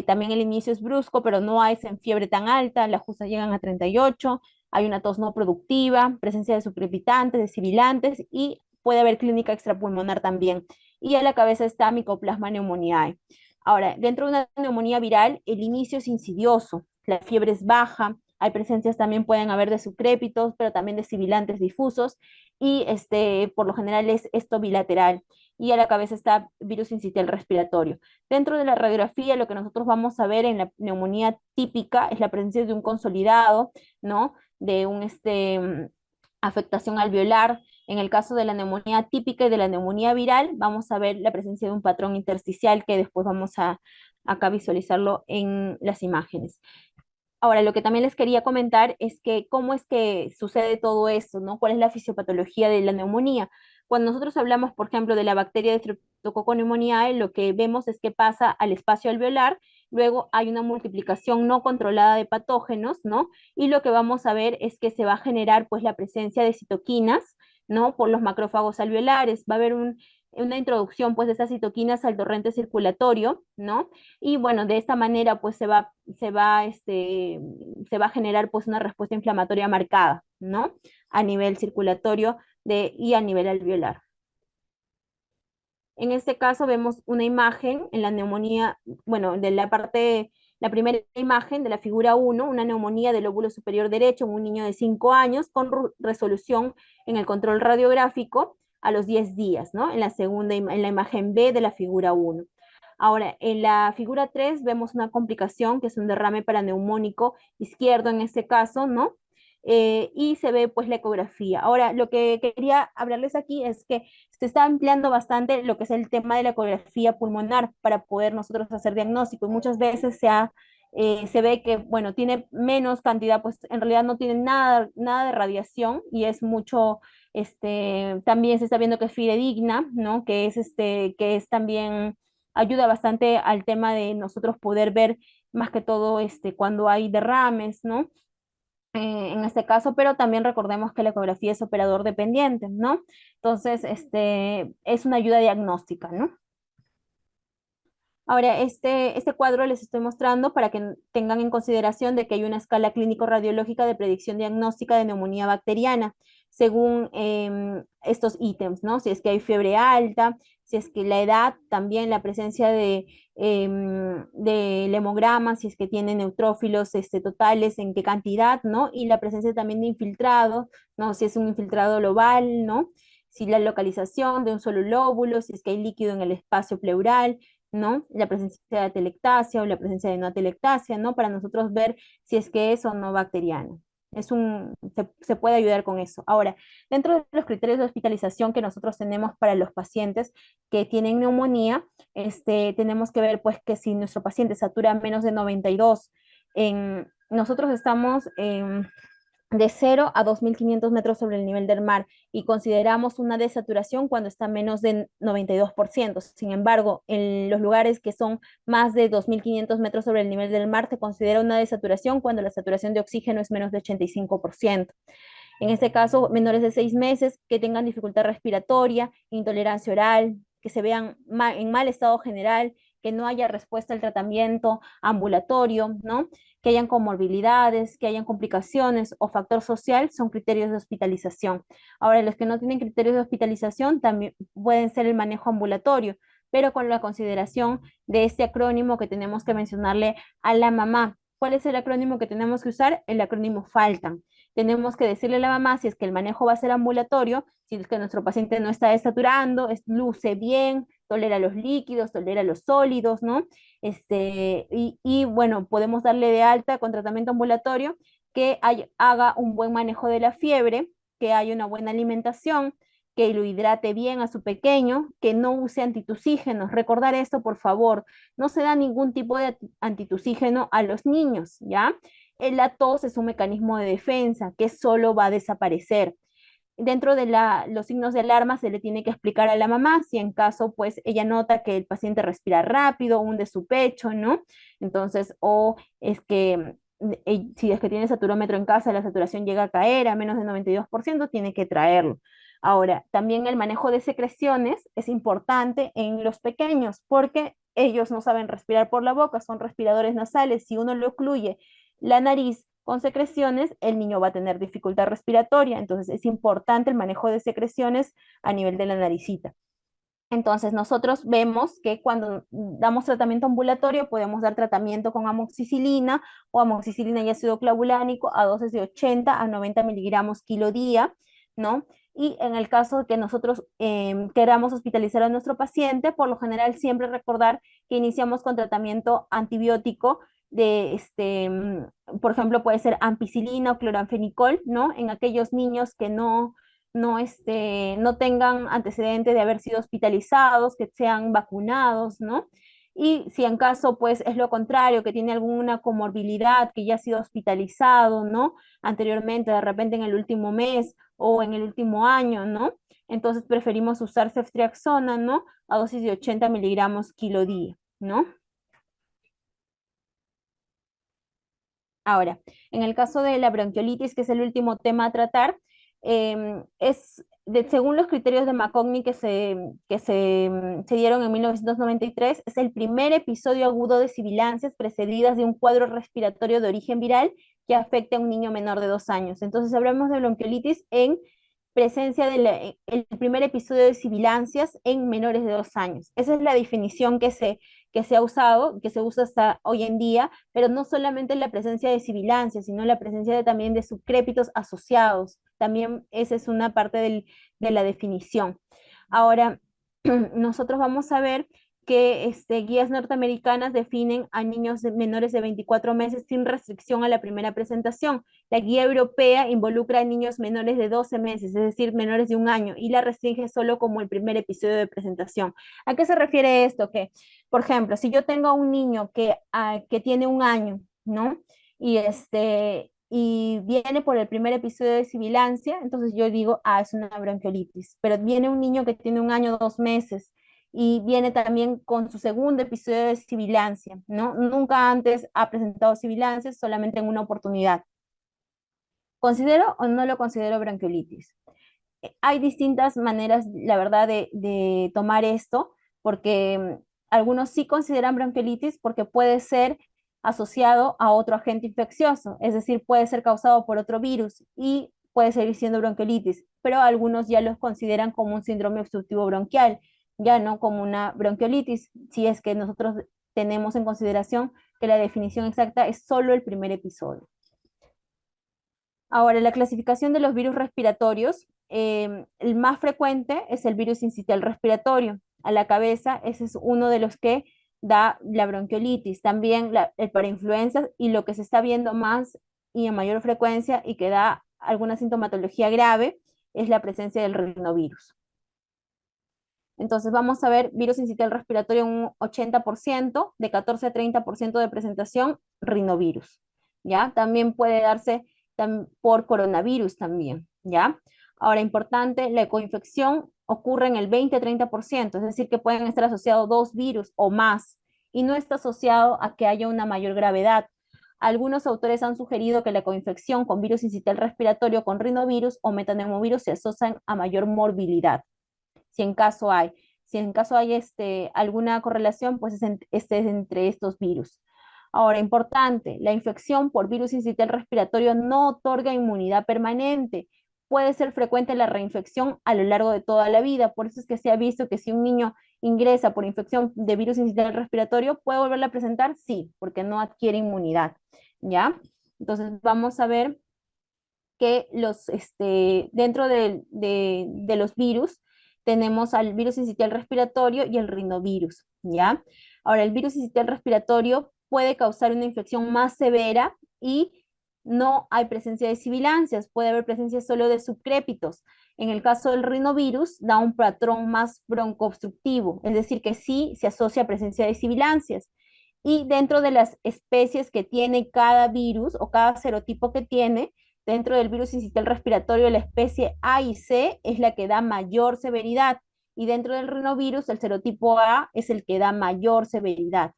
también el inicio es brusco, pero no hay en fiebre tan alta, las justas llegan a 38, hay una tos no productiva, presencia de sucrepitantes, de sibilantes y puede haber clínica extrapulmonar también. Y a la cabeza está Mycoplasma pneumoniae. Ahora, dentro de una neumonía viral, el inicio es insidioso, la fiebre es baja, hay presencias también pueden haber de sucrépitos, pero también de sibilantes difusos y por lo general es esto bilateral. Y a la cabeza está virus sincitial respiratorio. Dentro de la radiografía, lo que nosotros vamos a ver en la neumonía típica es la presencia de un consolidado, ¿no? De un afectación alveolar. En el caso de la neumonía típica y de la neumonía viral, vamos a ver la presencia de un patrón intersticial que después vamos a acá visualizarlo en las imágenes. Ahora, lo que también les quería comentar es que cómo es que sucede todo eso, ¿no? ¿Cuál es la fisiopatología de la neumonía? Cuando nosotros hablamos, por ejemplo, de la bacteria de Streptococcus pneumoniae, lo que vemos es que pasa al espacio alveolar, luego hay una multiplicación no controlada de patógenos, ¿no? Y lo que vamos a ver es que se va a generar, pues, la presencia de citoquinas, ¿no? Por los macrófagos alveolares. Va a haber una introducción, pues, de esas citoquinas al torrente circulatorio, ¿no? Y bueno, de esta manera pues se va a generar pues una respuesta inflamatoria marcada, ¿no? A nivel circulatorio y a nivel alveolar. En este caso vemos una imagen en la neumonía, bueno, de la primera imagen de la figura 1, una neumonía del lóbulo superior derecho en un niño de 5 años con resolución en el control radiográfico a los 10 días, ¿no? En en la imagen B de la figura 1. Ahora, en la figura 3 vemos una complicación que es un derrame paraneumónico izquierdo en este caso, ¿no? Y se ve pues la ecografía. Ahora, lo que quería hablarles aquí es que se está empleando bastante lo que es el tema de la ecografía pulmonar para poder nosotros hacer diagnóstico y muchas veces se ve que, bueno, tiene menos cantidad, pues en realidad no tiene nada, nada de radiación y es mucho, también se está viendo que es fidedigna, ¿no? Que es también, ayuda bastante al tema de nosotros poder ver más que todo, cuando hay derrames, ¿no? En este caso, pero también recordemos que la ecografía es operador dependiente, ¿no? Entonces, es una ayuda diagnóstica, ¿no? Ahora, este cuadro les estoy mostrando para que tengan en consideración de que hay una escala clínico-radiológica de predicción diagnóstica de neumonía bacteriana, según estos ítems, ¿no? Si es que hay fiebre alta, si es que la edad, también la presencia del hemograma, si es que tiene neutrófilos totales, en qué cantidad, ¿no? Y la presencia también de infiltrados, ¿no? Si es un infiltrado global, ¿no? Si la localización de un solo lóbulo, si es que hay líquido en el espacio pleural, ¿no? La presencia de atelectasia o la presencia de no atelectasia, ¿no? Para nosotros ver si es que es o no bacteriano. Se puede ayudar con eso. Ahora, dentro de los criterios de hospitalización que nosotros tenemos para los pacientes que tienen neumonía, tenemos que ver pues que si nuestro paciente satura menos de 92, nosotros estamos de 0 a 2.500 metros sobre el nivel del mar y consideramos una desaturación cuando está menos de 92%. Sin embargo, en los lugares que son más de 2.500 metros sobre el nivel del mar se considera una desaturación cuando la saturación de oxígeno es menos de 85%. En este caso, menores de 6 meses que tengan dificultad respiratoria, intolerancia oral, que se vean en mal estado general, que no haya respuesta al tratamiento ambulatorio, ¿no? Que hayan comorbilidades, que hayan complicaciones o factor social, son criterios de hospitalización. Ahora, los que no tienen criterios de hospitalización también pueden ser el manejo ambulatorio, pero con la consideración de este acrónimo que tenemos que mencionarle a la mamá. ¿Cuál es el acrónimo que tenemos que usar? El acrónimo FALTAN. Tenemos que decirle a la mamá si es que el manejo va a ser ambulatorio, si es que nuestro paciente no está desaturando, luce bien, tolera los líquidos, tolera los sólidos, ¿no? Bueno, podemos darle de alta con tratamiento ambulatorio que haga un buen manejo de la fiebre, que haya una buena alimentación, que lo hidrate bien a su pequeño, que no use antitusígenos. Recordar esto, por favor, no se da ningún tipo de antitusígeno a los niños, ¿ya? La tos es un mecanismo de defensa que solo va a desaparecer. Dentro de los signos de alarma se le tiene que explicar a la mamá si en caso pues ella nota que el paciente respira rápido, hunde su pecho, ¿no? Entonces, o es que si es que tiene saturómetro en casa, la saturación llega a caer a menos de 92%, tiene que traerlo. Ahora, también el manejo de secreciones es importante en los pequeños porque ellos no saben respirar por la boca, son respiradores nasales. Si uno le ocluye la nariz con secreciones, el niño va a tener dificultad respiratoria. Entonces es importante el manejo de secreciones a nivel de la naricita. Entonces, nosotros vemos que cuando damos tratamiento ambulatorio, podemos dar tratamiento con amoxicilina o amoxicilina y ácido clavulánico a dosis de 80 a 90 miligramos kilo día, ¿no? Y en el caso de que nosotros queramos hospitalizar a nuestro paciente, por lo general siempre recordar que iniciamos con tratamiento antibiótico por ejemplo, puede ser ampicilina o cloranfenicol, ¿no? En aquellos niños que no tengan antecedentes de haber sido hospitalizados, que sean vacunados, ¿no? Y si en caso, pues, es lo contrario, que tiene alguna comorbilidad, que ya ha sido hospitalizado, ¿no? Anteriormente, de repente en el último mes o en el último año, ¿no? Entonces preferimos usar ceftriaxona, ¿no? A dosis de 80 miligramos kilo día, ¿no? Ahora, en el caso de la bronquiolitis, que es el último tema a tratar, según los criterios de McConney se dieron en 1993, es el primer episodio agudo de sibilancias precedidas de un cuadro respiratorio de origen viral que afecta a un niño menor de 2 años. Entonces, hablamos de bronquiolitis en presencia del primer episodio de sibilancias en menores de 2 años. Esa es la definición que se ha usado, que se usa hasta hoy en día, pero no solamente la presencia de sibilancias, sino la presencia también de subcrépitos asociados. También esa es una parte de la definición. Ahora, nosotros vamos a ver que guías norteamericanas definen a niños menores de 24 meses sin restricción a la primera presentación. La guía europea involucra a niños menores de 12 meses, es decir, menores de un año, y la restringe solo como el primer episodio de presentación. ¿A qué se refiere esto? Que, por ejemplo, si yo tengo a un niño que tiene un año, ¿no? Y viene por el primer episodio de sibilancia, entonces yo digo, es una bronquiolitis. Pero viene un niño que tiene un año, 2 meses, y viene también con su segundo episodio de sibilancia, ¿no? Nunca antes ha presentado sibilancias, solamente en una oportunidad. ¿Considero o no lo considero bronquiolitis? Hay distintas maneras, la verdad, de tomar esto, porque algunos sí consideran bronquiolitis porque puede ser asociado a otro agente infeccioso, es decir, puede ser causado por otro virus y puede seguir siendo bronquiolitis, pero algunos ya los consideran como un síndrome obstructivo bronquial, ya no como una bronquiolitis, si es que nosotros tenemos en consideración que la definición exacta es solo el primer episodio. Ahora, la clasificación de los virus respiratorios, el más frecuente es el virus sincitial respiratorio. A la cabeza, ese es uno de los que da la bronquiolitis, también el parainfluenza y lo que se está viendo más y en mayor frecuencia y que da alguna sintomatología grave es la presencia del rinovirus. Entonces vamos a ver virus sincitial respiratorio un 80%, de 14 a 30% de presentación, rinovirus, ¿ya? También puede darse por coronavirus también, ¿ya? Ahora, importante, la coinfección ocurre en el 20-30%, es decir, que pueden estar asociados dos virus o más, y no está asociado a que haya una mayor gravedad. Algunos autores han sugerido que la coinfección con virus sincitial respiratorio con rinovirus o metaneumovirus se asocian a mayor morbilidad si en caso hay. Si en caso hay alguna correlación, pues es entre estos virus. Ahora, importante, la infección por virus sincitial respiratorio no otorga inmunidad permanente. Puede ser frecuente la reinfección a lo largo de toda la vida. Por eso es que se ha visto que si un niño ingresa por infección de virus sincitial respiratorio, ¿puede volverla a presentar? Sí, porque no adquiere inmunidad. ¿Ya? Entonces, vamos a ver que dentro de los virus tenemos al virus sincitial respiratorio y el rinovirus, ¿ya? Ahora, el virus sincitial respiratorio puede causar una infección más severa y no hay presencia de sibilancias, puede haber presencia solo de subcrépitos. En el caso del rinovirus, da un patrón más broncoobstructivo, es decir, que sí se asocia a presencia de sibilancias. Y dentro de las especies que tiene cada virus o cada serotipo que tiene, dentro del virus sincitial respiratorio, la especie A y C es la que da mayor severidad. Y dentro del rinovirus, el serotipo A es el que da mayor severidad.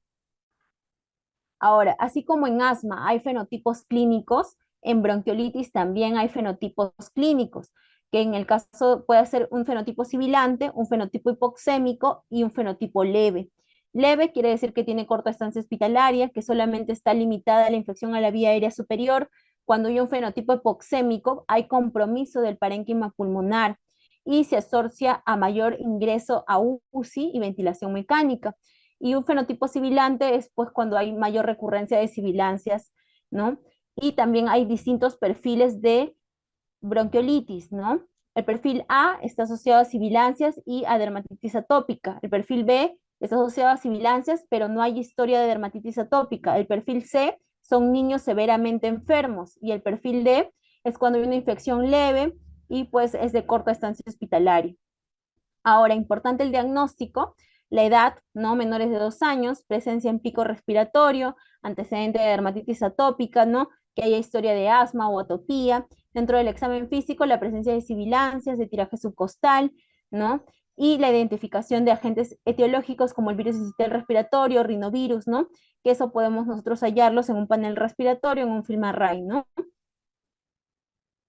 Ahora, así como en asma hay fenotipos clínicos, en bronquiolitis también hay fenotipos clínicos, que en el caso puede ser un fenotipo sibilante, un fenotipo hipoxémico y un fenotipo leve. Leve quiere decir que tiene corta estancia hospitalaria, que solamente está limitada a la infección a la vía aérea superior. Cuando hay un fenotipo hipoxémico, hay compromiso del parénquima pulmonar y se asocia a mayor ingreso a UCI y ventilación mecánica. Y un fenotipo sibilante es pues cuando hay mayor recurrencia de sibilancias, ¿no? Y también hay distintos perfiles de bronquiolitis, ¿no? El perfil A está asociado a sibilancias y a dermatitis atópica. El perfil B está asociado a sibilancias, pero no hay historia de dermatitis atópica. El perfil C son niños severamente enfermos y el perfil D es cuando hay una infección leve y pues es de corta estancia hospitalaria. Ahora, importante el diagnóstico, la edad, ¿no? Menores de 2 años, presencia en pico respiratorio, antecedente de dermatitis atópica, ¿no? Que haya historia de asma o atopía. Dentro del examen físico, la presencia de sibilancias, de tiraje subcostal, ¿no? Y la identificación de agentes etiológicos como el virus sincitial respiratorio, rinovirus, ¿no? Que eso podemos nosotros hallarlos en un panel respiratorio, en un film array, ¿no?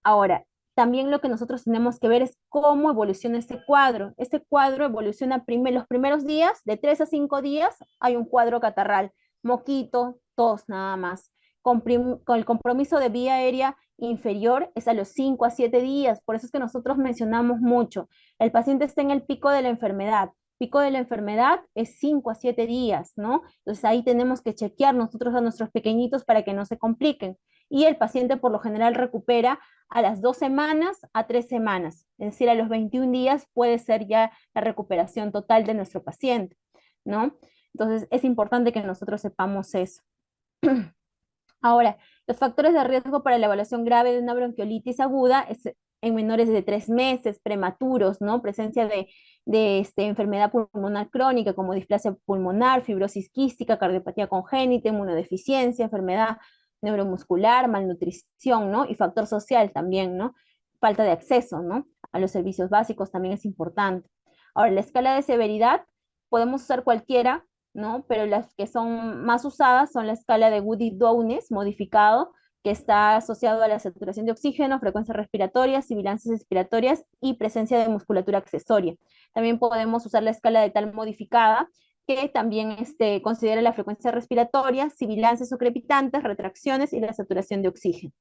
Ahora, también lo que nosotros tenemos que ver es cómo evoluciona este cuadro. Este cuadro evoluciona los primeros días, de 3 a 5 días, hay un cuadro catarral, moquito, tos nada más. Con el compromiso de vía aérea inferior es a los 5 a 7 días, por eso es que nosotros mencionamos mucho. El paciente está en el pico de la enfermedad. Pico de la enfermedad es 5 a 7 días, ¿no? Entonces ahí tenemos que chequear nosotros a nuestros pequeñitos para que no se compliquen. Y el paciente por lo general recupera a las 2 semanas a 3 semanas, es decir, a los 21 días puede ser ya la recuperación total de nuestro paciente, ¿no? Entonces es importante que nosotros sepamos eso. Ahora, los factores de riesgo para la evaluación grave de una bronquiolitis aguda es en menores de 3 meses, prematuros, ¿no? Presencia de enfermedad pulmonar crónica como displasia pulmonar, fibrosis quística, cardiopatía congénita, inmunodeficiencia, enfermedad neuromuscular, malnutrición, ¿no? Y factor social también, ¿no? Falta de acceso, ¿no? A los servicios básicos también es importante. Ahora, la escala de severidad, podemos usar cualquiera, ¿no? Pero las que son más usadas son la escala de Woody-Downes modificado, que está asociado a la saturación de oxígeno, frecuencia respiratoria, sibilancias respiratorias y presencia de musculatura accesoria. También podemos usar la escala de tal modificada, que también considera la frecuencia respiratoria, sibilancias o crepitantes, retracciones y la saturación de oxígeno.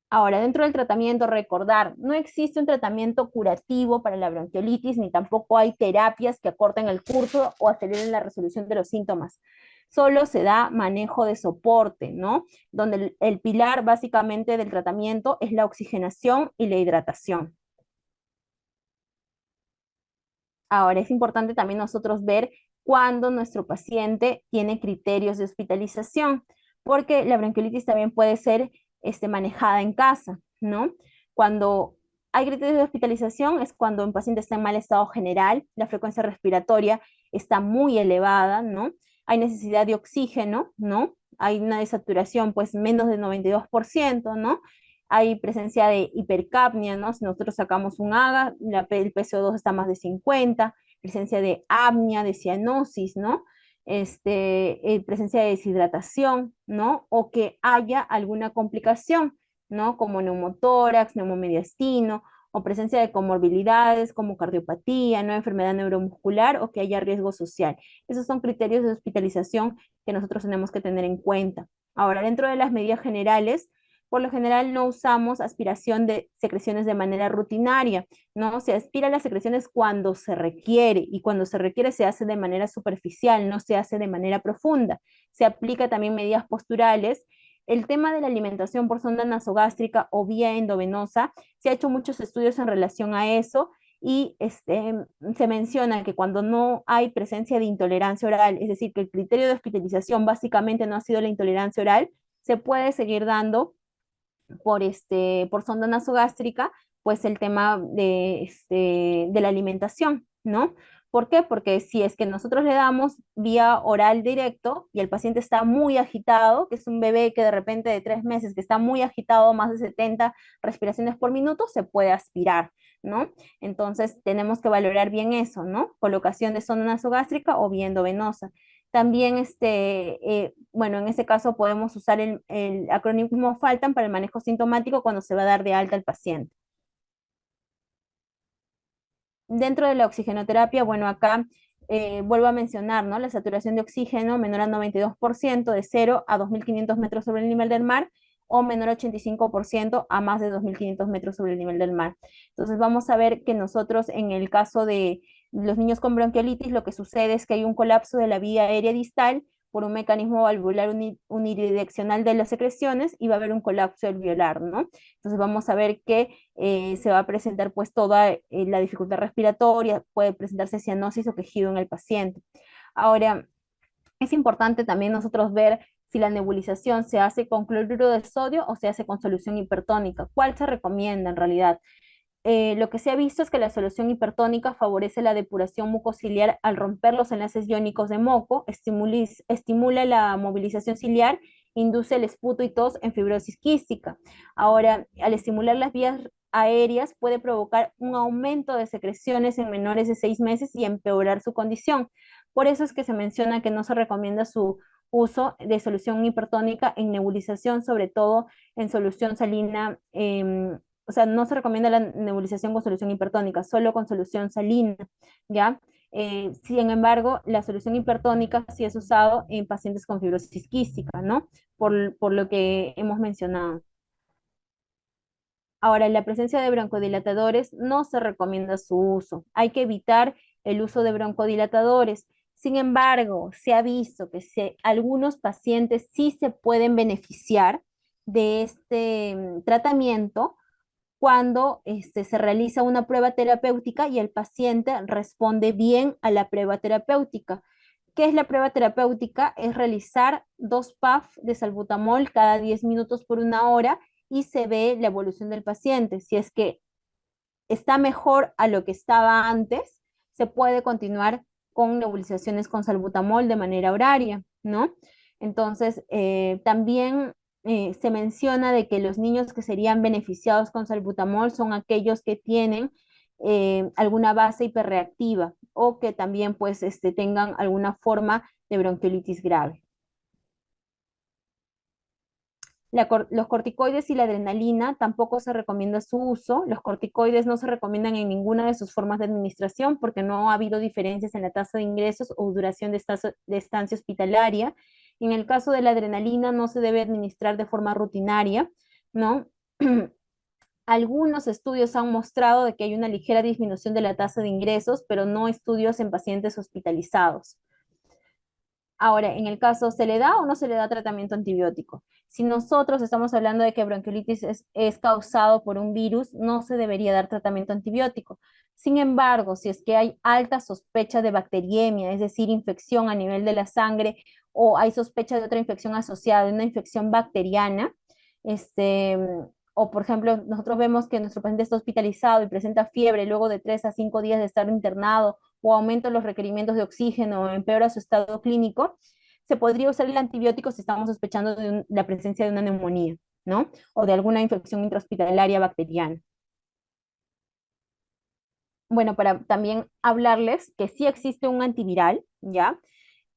Ahora, dentro del tratamiento, recordar, no existe un tratamiento curativo para la bronquiolitis, ni tampoco hay terapias que acorten el curso o aceleren la resolución de los síntomas. Solo se da manejo de soporte, ¿no? Donde el pilar básicamente del tratamiento es la oxigenación y la hidratación. Ahora, es importante también nosotros ver cuándo nuestro paciente tiene criterios de hospitalización, porque la bronquiolitis también puede ser manejada en casa, ¿no? Cuando hay criterios de hospitalización es cuando un paciente está en mal estado general, la frecuencia respiratoria está muy elevada, ¿no? Hay necesidad de oxígeno, ¿no? Hay una desaturación, pues, menos del 92%, ¿no? Hay presencia de hipercapnia, ¿no? Si nosotros sacamos un AGA, el PCO2 está más de 50, presencia de apnea, de cianosis, ¿no? Presencia de deshidratación, ¿no? O que haya alguna complicación, ¿no? Como neumotórax, neumomediastino, o presencia de comorbilidades como cardiopatía, ¿no? Enfermedad neuromuscular o que haya riesgo social. Esos son criterios de hospitalización que nosotros tenemos que tener en cuenta. Ahora, dentro de las medidas generales, por lo general no usamos aspiración de secreciones de manera rutinaria, ¿no? Se aspira las secreciones cuando se requiere y cuando se requiere se hace de manera superficial, no se hace de manera profunda. Se aplica también medidas posturales. El tema de la alimentación por sonda nasogástrica o vía endovenosa, se ha hecho muchos estudios en relación a eso y se menciona que cuando no hay presencia de intolerancia oral, es decir, que el criterio de hospitalización básicamente no ha sido la intolerancia oral, se puede seguir dando por sonda nasogástrica, pues el tema de la alimentación, ¿no? ¿Por qué? Porque si es que nosotros le damos vía oral directo y el paciente está muy agitado, que es un bebé que de repente de 3 meses que está muy agitado, más de 70 respiraciones por minuto, se puede aspirar, ¿no? Entonces tenemos que valorar bien eso, ¿no? Colocación de sonda nasogástrica o vía endovenosa. También, bueno, en este caso podemos usar el acrónimo FALTAN para el manejo sintomático cuando se va a dar de alta al paciente. Dentro de la oxigenoterapia, bueno, acá vuelvo a mencionar, ¿no? La saturación de oxígeno menor a 92% de 0 a 2.500 metros sobre el nivel del mar o menor a 85% a más de 2.500 metros sobre el nivel del mar. Entonces vamos a ver que nosotros en el caso de los niños con bronquiolitis, lo que sucede es que hay un colapso de la vía aérea distal por un mecanismo valvular unidireccional de las secreciones y va a haber un colapso alveolar, ¿no? Entonces vamos a ver que se va a presentar pues toda la dificultad respiratoria, puede presentarse cianosis o quejido en el paciente. Ahora, es importante también nosotros ver si la nebulización se hace con cloruro de sodio o se hace con solución hipertónica. ¿Cuál se recomienda en realidad? Lo que se ha visto es que la solución hipertónica favorece la depuración mucociliar al romper los enlaces iónicos de moco, estimula la movilización ciliar, induce el esputo y tos en fibrosis quística. Ahora, al estimular las vías aéreas puede provocar un aumento de secreciones en menores de 6 meses y empeorar su condición. Por eso es que se menciona que no se recomienda su uso de solución hipertónica en nebulización, sobre todo en solución salina, o sea, no se recomienda la nebulización con solución hipertónica, solo con solución salina, ¿ya? Sin embargo, la solución hipertónica sí es usado en pacientes con fibrosis quística, ¿no? Por lo que hemos mencionado. Ahora, en la presencia de broncodilatadores no se recomienda su uso. Hay que evitar el uso de broncodilatadores. Sin embargo, se ha visto que algunos pacientes sí se pueden beneficiar de este tratamiento cuando se realiza una prueba terapéutica y el paciente responde bien a la prueba terapéutica. ¿Qué es la prueba terapéutica? Es realizar 2 puffs de salbutamol cada 10 minutos por 1 hora y se ve la evolución del paciente. Si es que está mejor a lo que estaba antes, se puede continuar con nebulizaciones con salbutamol de manera horaria, ¿no? Entonces, también se menciona de que los niños que serían beneficiados con salbutamol son aquellos que tienen alguna base hiperreactiva o que también pues tengan alguna forma de bronquiolitis grave. Los corticoides y la adrenalina tampoco se recomienda su uso. Los corticoides no se recomiendan en ninguna de sus formas de administración porque no ha habido diferencias en la tasa de ingresos o duración de estancia hospitalaria. En el caso de la adrenalina no se debe administrar de forma rutinaria, ¿no? Algunos estudios han mostrado de que hay una ligera disminución de la tasa de ingresos, pero no estudios en pacientes hospitalizados. Ahora, en el caso, ¿se le da o no se le da tratamiento antibiótico? Si nosotros estamos hablando de que bronquiolitis es causado por un virus, no se debería dar tratamiento antibiótico. Sin embargo, si es que hay alta sospecha de bacteriemia, es decir, infección a nivel de la sangre, o hay sospecha de otra infección asociada, de una infección bacteriana, este, o por ejemplo, nosotros vemos que nuestro paciente está hospitalizado y presenta fiebre luego de 3 a 5 días de estar internado, o aumenta los requerimientos de oxígeno o empeora su estado clínico, se podría usar el antibiótico si estamos sospechando de la presencia de una neumonía, ¿no? O de alguna infección intrahospitalaria bacteriana. Bueno, para también hablarles que sí existe un antiviral, ¿ya?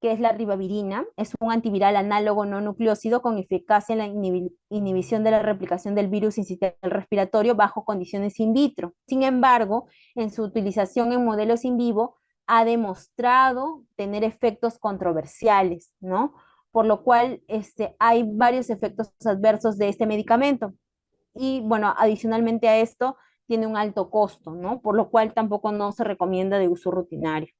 Que es la ribavirina. Es un antiviral análogo no nucleócido con eficacia en la inhibición de la replicación del virus incisional respiratorio bajo condiciones in vitro. Sin embargo, en su utilización en modelos in vivo ha demostrado tener efectos controversiales, ¿no? Por lo cual hay varios efectos adversos de este medicamento. Y bueno, adicionalmente a esto, tiene un alto costo, ¿no? Por lo cual tampoco no se recomienda de uso rutinario.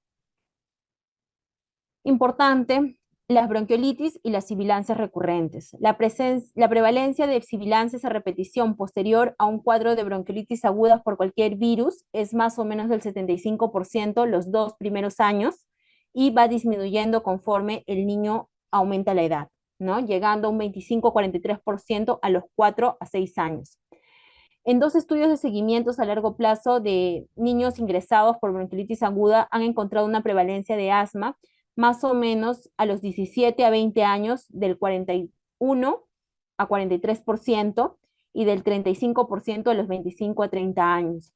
Importante, las bronquiolitis y las sibilancias recurrentes. La prevalencia de sibilancias a repetición posterior a un cuadro de bronquiolitis agudas por cualquier virus es más o menos del 75% los 2 primeros años y va disminuyendo conforme el niño aumenta la edad, ¿no? Llegando a un 25-43% a los 4 a 6 años. En 2 estudios de seguimientos a largo plazo de niños ingresados por bronquiolitis aguda han encontrado una prevalencia de asma más o menos a los 17 a 20 años del 41 a 43% y del 35% a los 25 a 30 años.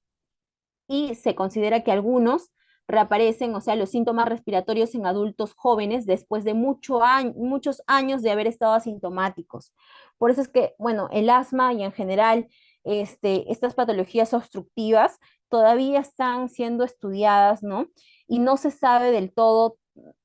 Y se considera que algunos reaparecen, o sea, los síntomas respiratorios en adultos jóvenes después de muchos años de haber estado asintomáticos. Por eso es que, bueno, el asma y en general estas patologías obstructivas todavía están siendo estudiadas, ¿no? Y no se sabe del todo,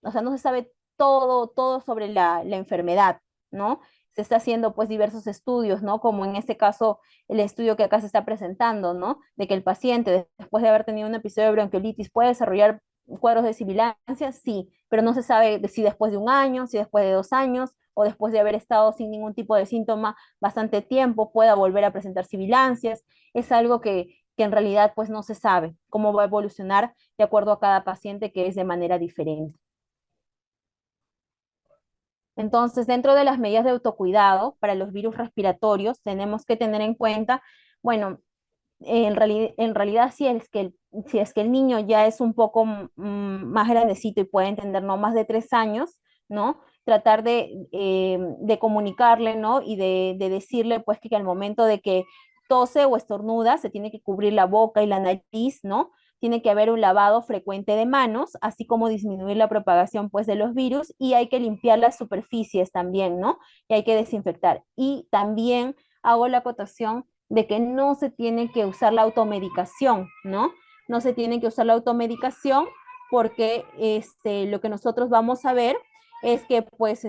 o sea, no se sabe todo sobre la enfermedad, ¿no? Se está haciendo pues diversos estudios, ¿no? Como en este caso el estudio que acá se está presentando, ¿no? De que el paciente después de haber tenido un episodio de bronquiolitis puede desarrollar cuadros de sibilancia, sí, pero no se sabe si después de un año, si después de 2 años o después de haber estado sin ningún tipo de síntoma bastante tiempo pueda volver a presentar sibilancias. Es algo que en realidad pues no se sabe cómo va a evolucionar de acuerdo a cada paciente que es de manera diferente. Entonces, dentro de las medidas de autocuidado para los virus respiratorios, tenemos que tener en cuenta, bueno, en realidad si es que el niño ya es un poco más grandecito y puede entender no más de 3 años, ¿no? Tratar de comunicarle, ¿no? Y de decirle, pues, que al momento de que tose o estornuda, se tiene que cubrir la boca y la nariz, ¿no? Tiene que haber un lavado frecuente de manos, así como disminuir la propagación, pues, de los virus, y hay que limpiar las superficies también, ¿no? Y hay que desinfectar. Y también hago la acotación de que no se tiene que usar la automedicación, ¿no? No se tiene que usar la automedicación porque lo que nosotros vamos a ver es que pues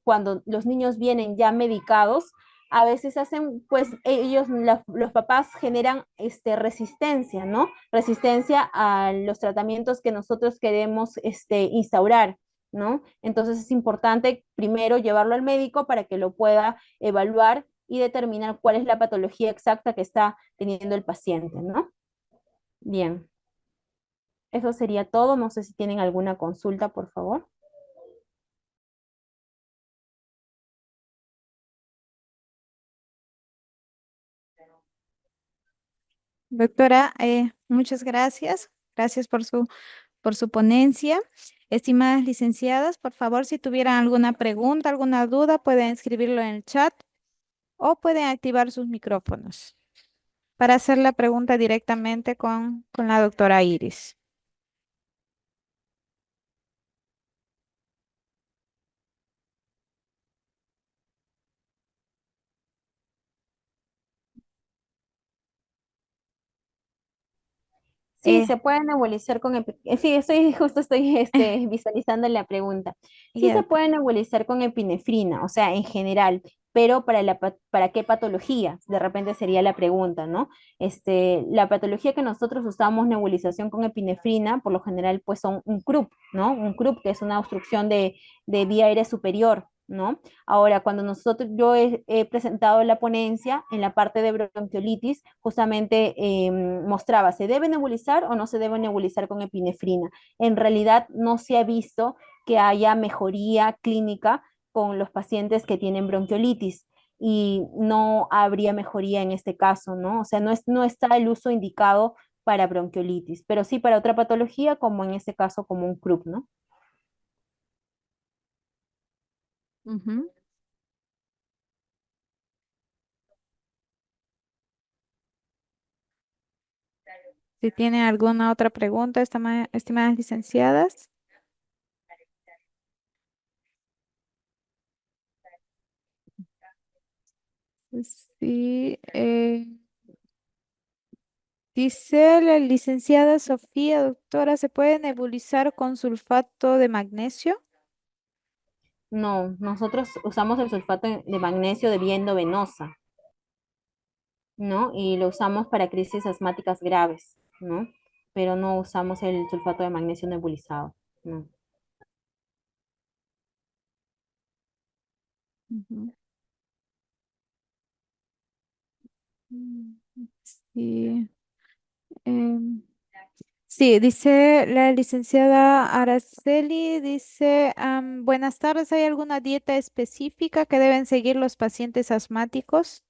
cuando los niños vienen ya medicados, a veces hacen, pues ellos, los papás generan resistencia, ¿no? Resistencia a los tratamientos que nosotros queremos instaurar, ¿no? Entonces es importante primero llevarlo al médico para que lo pueda evaluar y determinar cuál es la patología exacta que está teniendo el paciente, ¿no? Bien, eso sería todo. No sé si tienen alguna consulta, por favor. Doctora, muchas gracias. Gracias por su ponencia. Estimadas licenciadas, por favor, si tuvieran alguna pregunta, alguna duda, pueden escribirlo en el chat o pueden activar sus micrófonos para hacer la pregunta directamente con la doctora Iris. Sí, Eh, se puede nebulizar sí, estoy visualizando la pregunta. Sí ya, se puede nebulizar con epinefrina, o sea, en general, pero ¿para qué patología? De repente sería la pregunta, ¿no? La patología que nosotros usamos nebulización con epinefrina, por lo general, pues son un CRUP, ¿no? Un CRUP que es una obstrucción de vía aérea superior, ¿no? Ahora, cuando yo he presentado la ponencia en la parte de bronquiolitis, justamente mostraba, ¿se debe nebulizar o no se debe nebulizar con epinefrina? En realidad no se ha visto que haya mejoría clínica con los pacientes que tienen bronquiolitis y no habría mejoría en este caso, ¿no? O sea, no está el uso indicado para bronquiolitis, pero sí para otra patología, como en este caso, como un CRUP, ¿no? ujú. Si tienen alguna otra pregunta, estimadas licenciadas. Sí, dice la licenciada Sofía, doctora, ¿se puede nebulizar con sulfato de magnesio? No, nosotros usamos el sulfato de magnesio de vía endovenosa, ¿no? Y lo usamos para crisis asmáticas graves, ¿no? Pero no usamos el sulfato de magnesio nebulizado, ¿no? Ujú. Mm, sí. em, sí, dice la licenciada Araceli, dice, buenas tardes, ¿hay alguna dieta específica que deben seguir los pacientes asmáticos?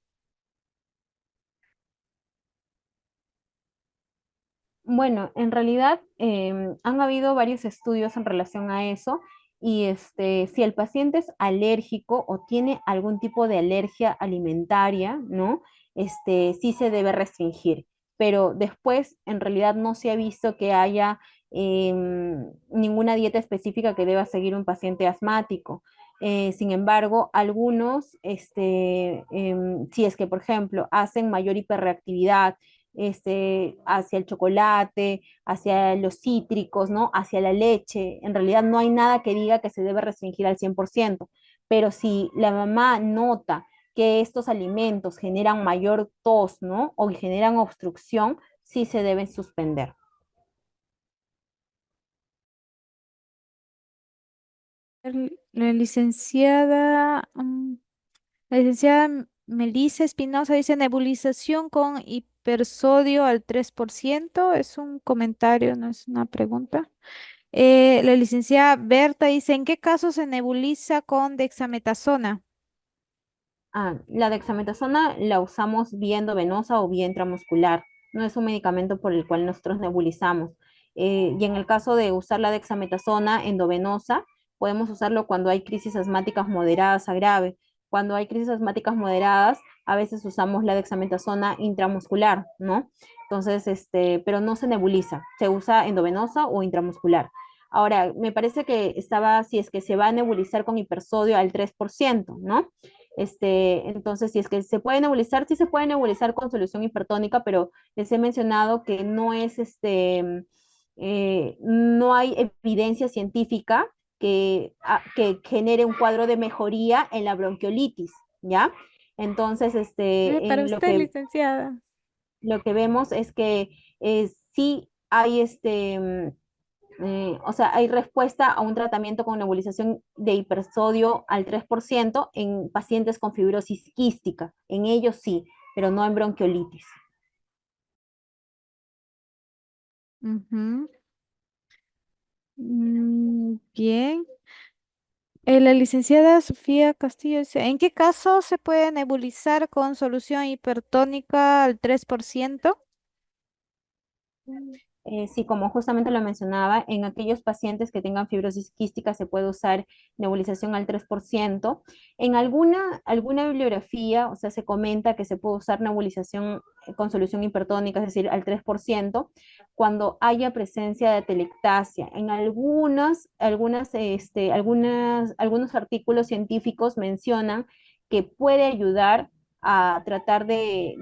Bueno, en realidad han habido varios estudios en relación a eso y si el paciente es alérgico o tiene algún tipo de alergia alimentaria, ¿no? Sí se debe restringir, pero después en realidad no se ha visto que haya ninguna dieta específica que deba seguir un paciente asmático. Sin embargo, algunos, si es que, por ejemplo, hacen mayor hiperreactividad, hacia el chocolate, hacia los cítricos, ¿no? Hacia la leche. En realidad no hay nada que diga que se debe restringir al 100%, pero si la mamá nota que estos alimentos generan mayor tos, ¿no? O generan obstrucción, sí se deben suspender. La licenciada, la licenciada Melissa Espinosa dice nebulización con hipersodio al 3%. Es un comentario, no es una pregunta. La licenciada Berta dice, ¿en qué caso se nebuliza con dexametasona? La dexametasona la usamos vía endovenosa o vía intramuscular. No es un medicamento por el cual nosotros nebulizamos. Y en el caso de usar la dexametasona endovenosa, podemos usarlo cuando hay crisis asmáticas moderadas a grave. Cuando hay crisis asmáticas moderadas, a veces usamos la dexametasona intramuscular, ¿no? Entonces, pero no se nebuliza, se usa endovenosa o intramuscular. Ahora, me parece que estaba, si es que se va a nebulizar con hipersodio al 3%, ¿no? Entonces, si es que se puede nebulizar, sí se puede nebulizar con solución hipertónica, pero les he mencionado que no es no hay evidencia científica que genere un cuadro de mejoría en la bronquiolitis, ¿ya? Entonces, Para en usted, licenciada. lo que vemos es que sí hay o sea, hay respuesta a un tratamiento con nebulización de hipersodio al 3% en pacientes con fibrosis quística. En ellos sí, pero no en bronquiolitis. Ujú. Bien. La licenciada Sofía Castillo dice, ¿en qué caso se puede nebulizar con solución hipertónica al 3%? Sí, como justamente lo mencionaba, en aquellos pacientes que tengan fibrosis quística se puede usar nebulización al 3%. En alguna bibliografía, o sea, se comenta que se puede usar nebulización con solución hipertónica, es decir, al 3%, cuando haya presencia de atelectasia. En algunos artículos científicos mencionan que puede ayudar a tratar de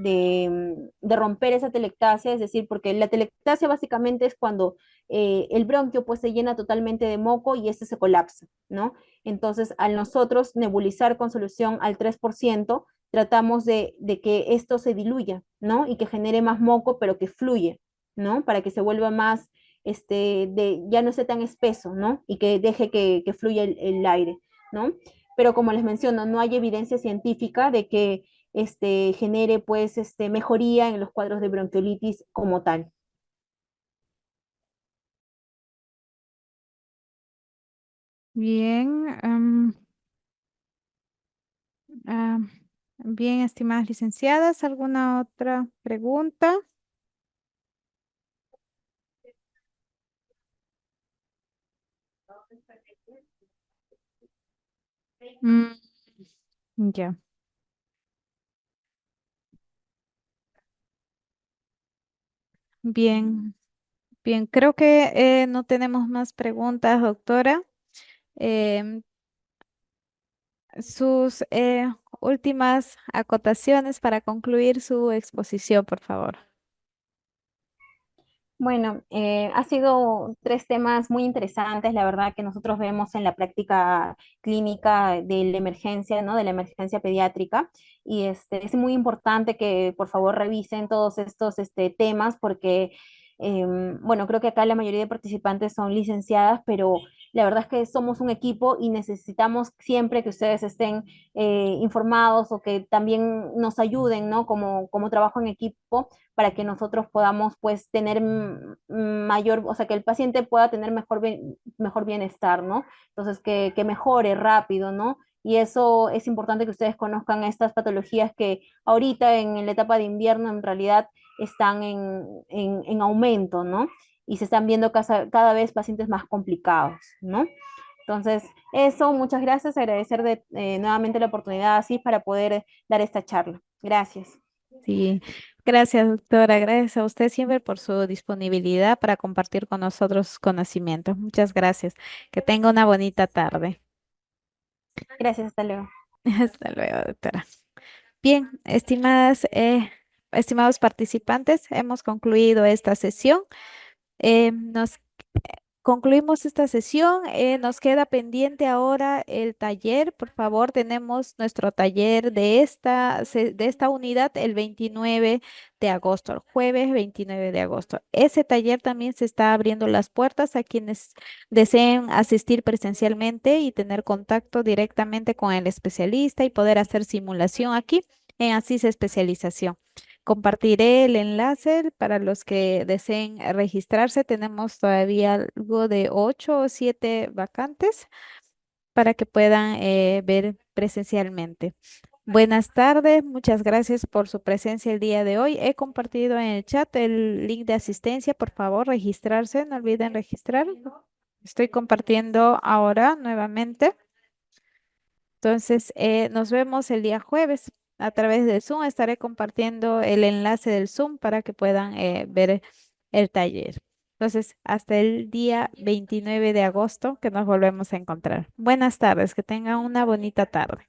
romper esa telectasia, es decir, porque la telectasia básicamente es cuando el bronquio pues se llena totalmente de moco y este se colapsa, ¿no? Entonces, al nosotros nebulizar con solución al 3%, tratamos de que esto se diluya, ¿no? Y que genere más moco, pero que fluya, ¿no? Para que se vuelva más, ya no esté tan espeso, ¿no? Y que deje que fluya el aire, ¿no? Pero como les menciono, no hay evidencia científica de que genere pues mejoría en los cuadros de bronquiolitis como tal. Bien, am, bien, estimadas licenciadas, ¿alguna otra pregunta? Mm, ya, bien, bien, creo que no tenemos más preguntas, doctora. Em, sus últimas acotaciones para concluir su exposición, por favor. Bueno, ha sido tres temas muy interesantes, la verdad, que nosotros vemos en la práctica clínica de la emergencia, ¿no? De la emergencia pediátrica. Y es muy importante que por favor revisen todos estos temas porque, bueno, creo que acá la mayoría de participantes son licenciadas, pero La verdad es que somos un equipo y necesitamos siempre que ustedes estén informados o que también nos ayuden, ¿no? Como trabajo en equipo para que nosotros podamos pues tener mayor, o sea, que el paciente pueda tener mejor bienestar, ¿no? Entonces, que mejore rápido, ¿no? Y eso es importante que ustedes conozcan estas patologías que ahorita en la etapa de invierno en realidad están en aumento, ¿no? Y se están viendo cada vez pacientes más complicados, ¿no? Entonces, eso, muchas gracias, agradecer nuevamente la oportunidad así para poder dar esta charla. Gracias. Sí, gracias, doctora. Gracias a usted siempre por su disponibilidad para compartir con nosotros sus conocimientos. Muchas gracias. Que tenga una bonita tarde. Gracias, hasta luego. Hasta luego, doctora. Bien, estimados participantes, hemos concluido esta sesión. Nos concluimos esta sesión. Nos queda pendiente ahora el taller. Por favor, tenemos nuestro taller de esta unidad el 29 de agosto, el jueves 29 de agosto. Ese taller también se está abriendo las puertas a quienes deseen asistir presencialmente y tener contacto directamente con el especialista y poder hacer simulación aquí en Asís Especialización. Compartiré el enlace para los que deseen registrarse. Tenemos todavía algo de 8 o 7 vacantes para que puedan ver presencialmente. Buenas tardes, muchas gracias por su presencia el día de hoy. He compartido en el chat el link de asistencia. Por favor, registrarse. No olviden registrar. Estoy compartiendo ahora nuevamente. Entonces, nos vemos el día jueves a través del Zoom. Estaré compartiendo el enlace del Zoom para que puedan ver el taller. Entonces, hasta el día 29 de agosto que nos volvemos a encontrar. Buenas tardes, que tengan una bonita tarde.